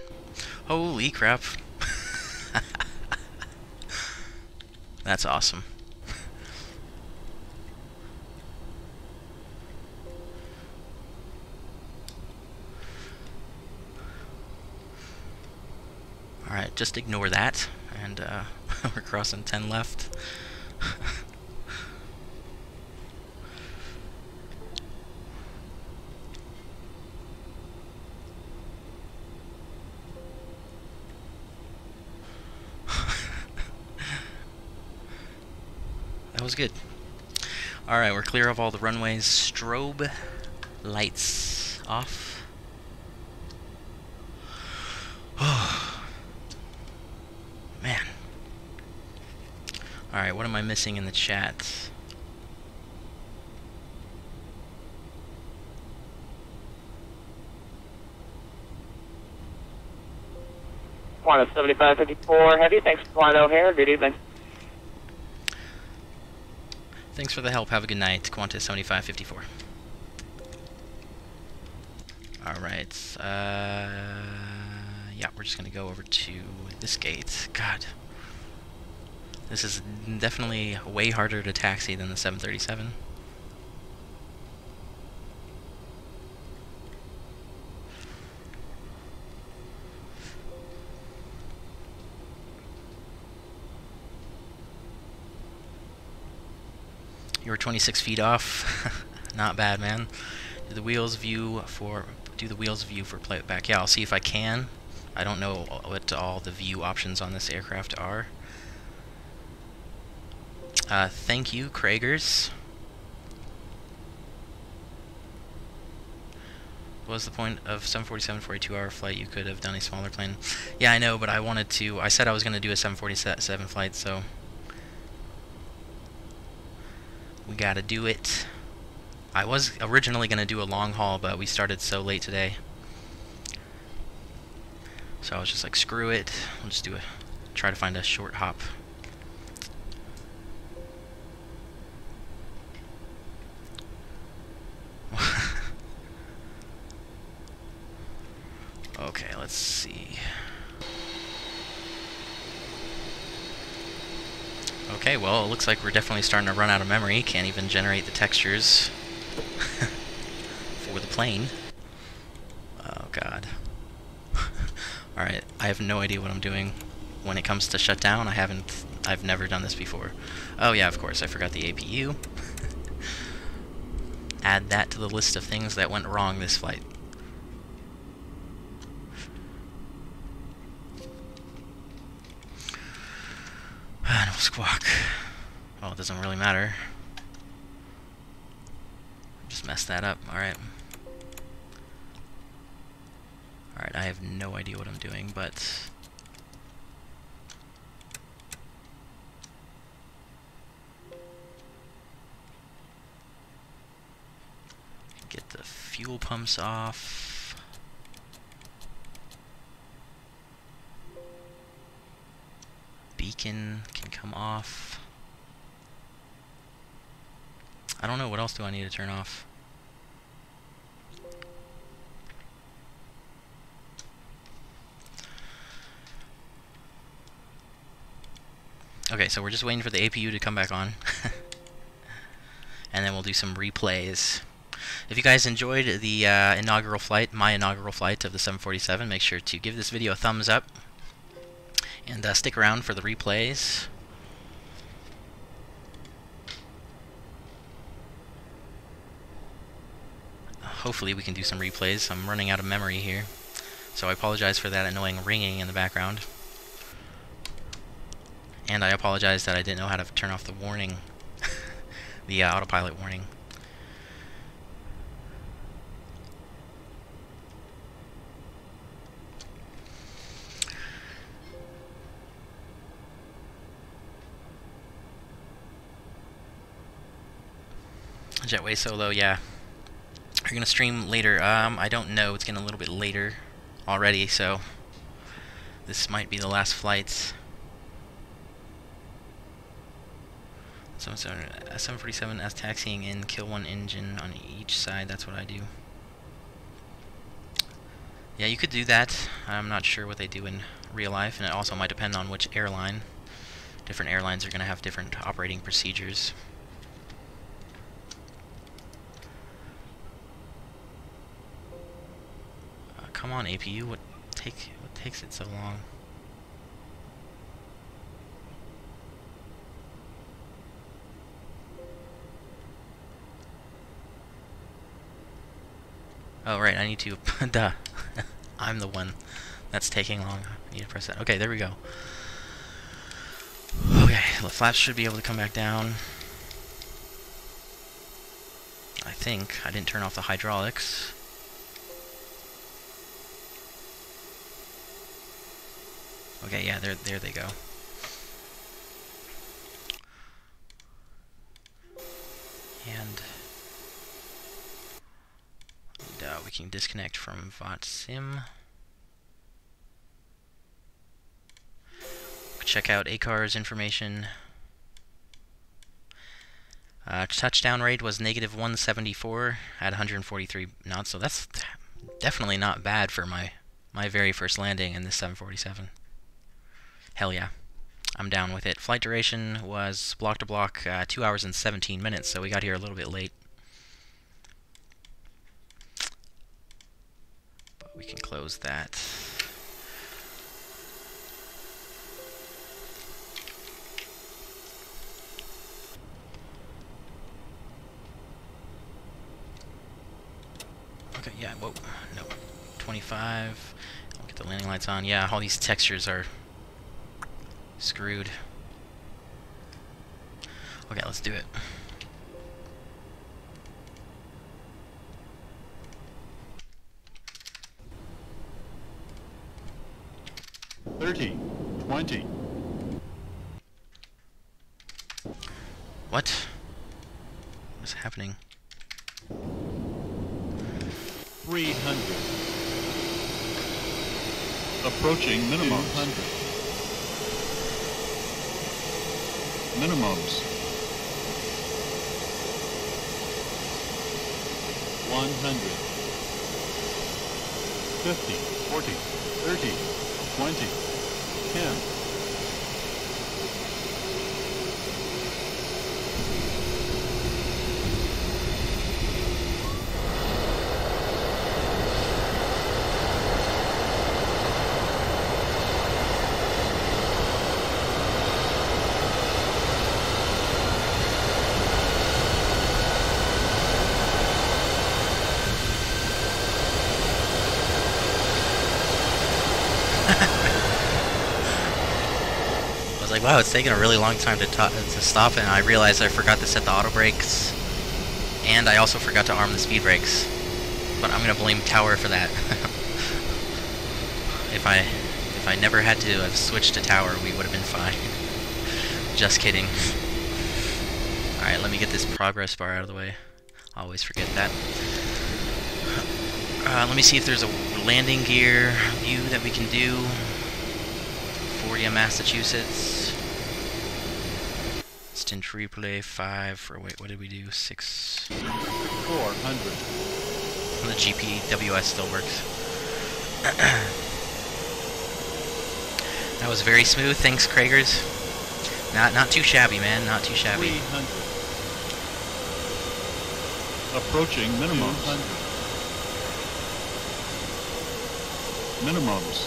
Holy crap. That's awesome. Alright, just ignore that, and we're crossing 10 left. That was good. Alright, we're clear of all the runways. Strobe lights off. Oh, man. Alright, what am I missing in the chat? Qantas 7554 Heavy, thanks for flying O'Hare. Good evening. Thanks for the help. Have a good night. Qantas 7554. Alright, yeah, we're just gonna go over to this gate. God. This is definitely way harder to taxi than the 737. You were 26 feet off. Not bad, man. Do the wheels view for playback? Yeah, I'll see if I can. I don't know what all the view options on this aircraft are. Thank you, Kragers. What was the point of 747 for a 2-hour flight? You could have done a smaller plane. Yeah, I know, but I wanted to. I said I was going to do a 747 flight, so we gotta do it. I was originally gonna do a long haul, but we started so late today. So I was just like, screw it. I'll just try to find a short hop. Okay, let's see. Okay, well, it looks like we're definitely starting to run out of memory. Can't even generate the textures for the plane. Oh, God. Alright, I have no idea what I'm doing when it comes to shutdown. I've never done this before. Oh, yeah, of course, I forgot the APU. Add that to the list of things that went wrong this flight. No squawk. Oh, it doesn't really matter. Just messed that up. Alright. Alright, I have no idea what I'm doing, but get the fuel pumps off. Beacon can come off. I don't know, what else do I need to turn off? Okay, so we're just waiting for the APU to come back on. And then we'll do some replays. If you guys enjoyed the inaugural flight, my inaugural flight of the 747, make sure to give this video a thumbs up. And stick around for the replays. Hopefully we can do some replays. I'm running out of memory here, so I apologize for that annoying ringing in the background. And I apologize that I didn't know how to turn off the warning, the autopilot warning. Jetway Solo, yeah. You're gonna stream later. I don't know. It's getting a little bit later already, so this might be the last flight. So 747 as taxiing in, kill one engine on each side. That's what I do. Yeah, you could do that. I'm not sure what they do in real life, and it also might depend on which airline. Different airlines are gonna have different operating procedures. Come on, APU, what takes it so long? Oh, right, I need to... Duh. I'm the one that's taking long. I need to press that. Okay, there we go. Okay, the flaps should be able to come back down. think. I didn't turn off the hydraulics. Okay, yeah, there they go. And we can disconnect from VATSIM. Check out ACAR's information. Touchdown rate was -174 at 143 knots, so that's definitely not bad for my very first landing in this 747. Hell yeah, I'm down with it. Flight duration was block to block 2 hours and 17 minutes, so we got here a little bit late. But we can close that. Okay, yeah, whoa, no, 25. I'll get the landing lights on. Yeah, all these textures are screwed. Okay, let's do it. $30, $20. What? What's happening? 300. Approaching minimums. 200. Minimums. 100. 50, 40, 30, 20, 10. Wow, it's taking a really long time to stop, and I realized I forgot to set the auto brakes, and I also forgot to arm the speed brakes. But I'm gonna blame tower for that. If I never had to have switched to tower, we would have been fine. Just kidding. All right, let me get this progress bar out of the way. I always forget that. Let me see if there's a landing gear view that we can do. 40 Massachusetts. Stint replay 5 for, wait, what did we do? 6. 400. The GPWS still works. That was very smooth. Thanks, Kragers. Not too shabby, man. Not too shabby. 300. Approaching minimums. 200. Minimums.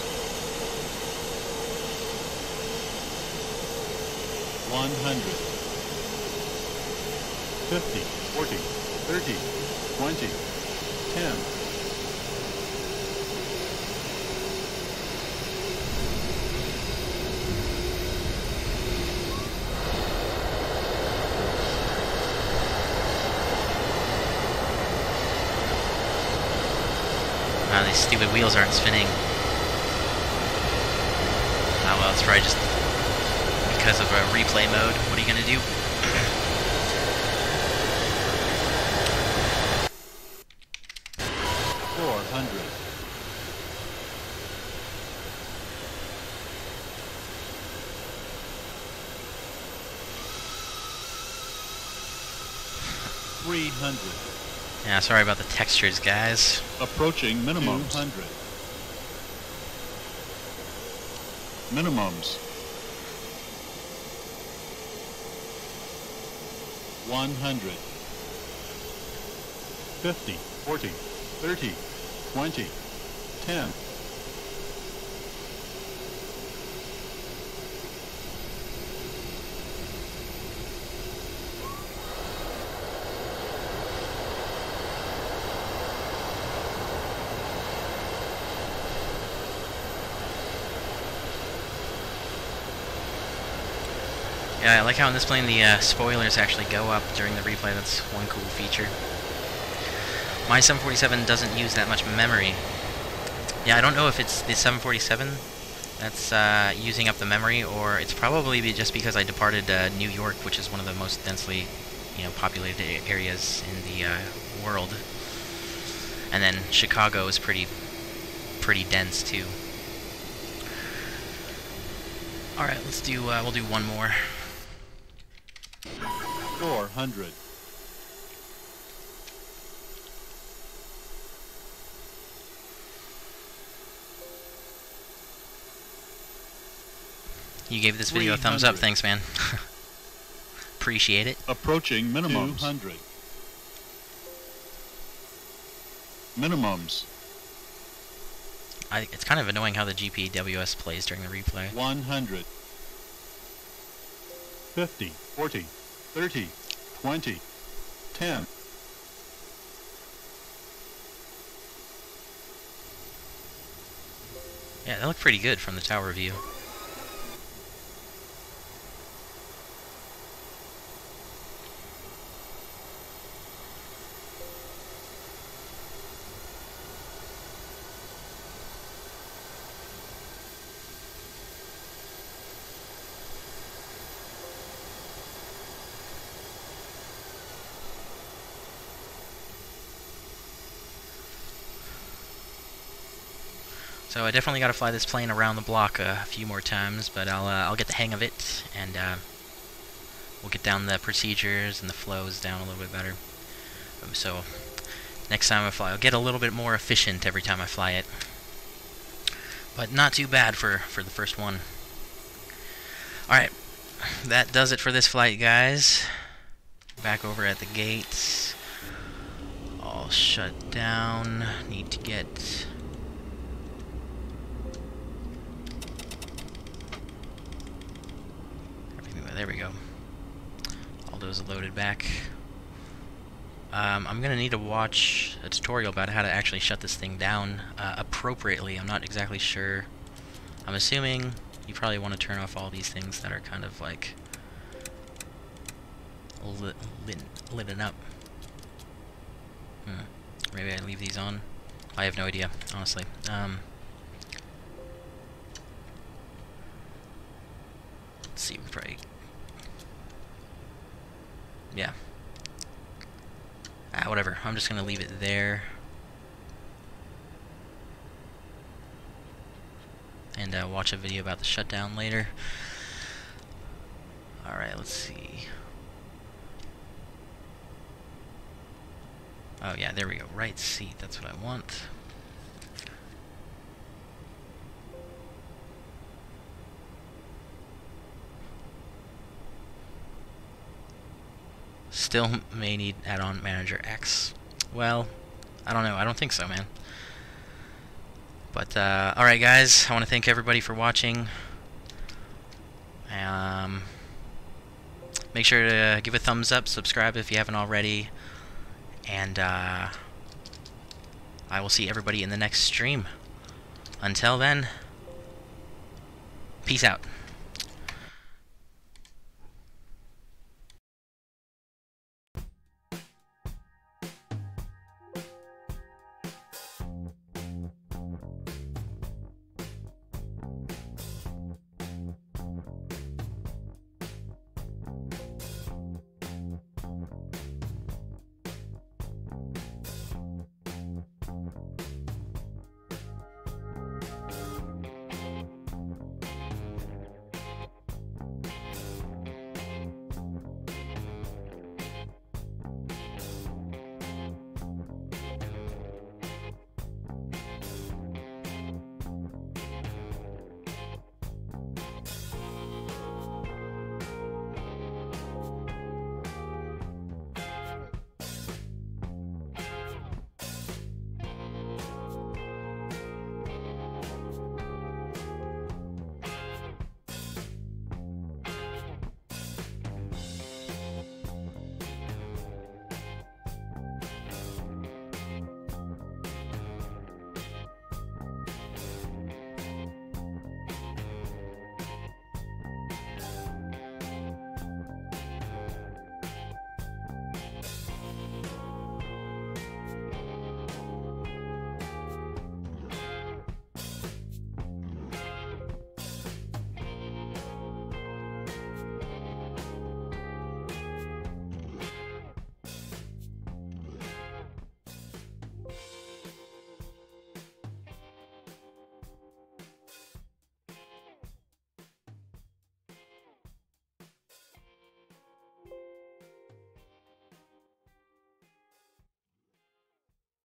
100. 50, 40, 30, 20, 10. Wow, these stupid wheels aren't spinning. Oh well, it's probably just because of a replay mode. What are you gonna do? Yeah, sorry about the textures, guys. Approaching minimums. 200. Minimums. 100. 50, 40, 30, 20, 10. Yeah, I like how in this plane the spoilers actually go up during the replay. That's one cool feature. My 747 doesn't use that much memory. Yeah, I don't know if it's the 747 that's using up the memory, or it's probably just because I departed New York, which is one of the most densely, populated areas in the world. And then Chicago is pretty dense too. All right, let's do. We'll do one more. 400. You gave this video a thumbs up, thanks, man. Appreciate it. Approaching minimums. 200. Minimums. It's kind of annoying how the GPWS plays during the replay. 100. 50, 40, 30, 20, 10. Yeah, that looked pretty good from the tower view. So I definitely got to fly this plane around the block a few more times, but I'll get the hang of it, and we'll get down the procedures and the flows down a little bit better. So next time I fly, I'll get a little bit more efficient every time I fly it, but not too bad for the first one. All right, that does it for this flight, guys. Back over at the gates, all shut down. Need to get. There we go. All those loaded back. I'm gonna need to watch a tutorial about how to actually shut this thing down appropriately. I'm not exactly sure. I'm assuming you probably want to turn off all these things that are kind of like lit up. Maybe I leave these on. I have no idea, honestly. Let's see, probably. Yeah. Whatever. I'm just gonna leave it there. And watch a video about the shutdown later. Alright, let's see. Oh yeah, there we go. Right seat, that's what I want. Still may need add-on manager X. Well, I don't know. I don't think so, man. But, alright guys, I want to thank everybody for watching. Make sure to give a thumbs up, subscribe if you haven't already, and I will see everybody in the next stream. Until then, peace out.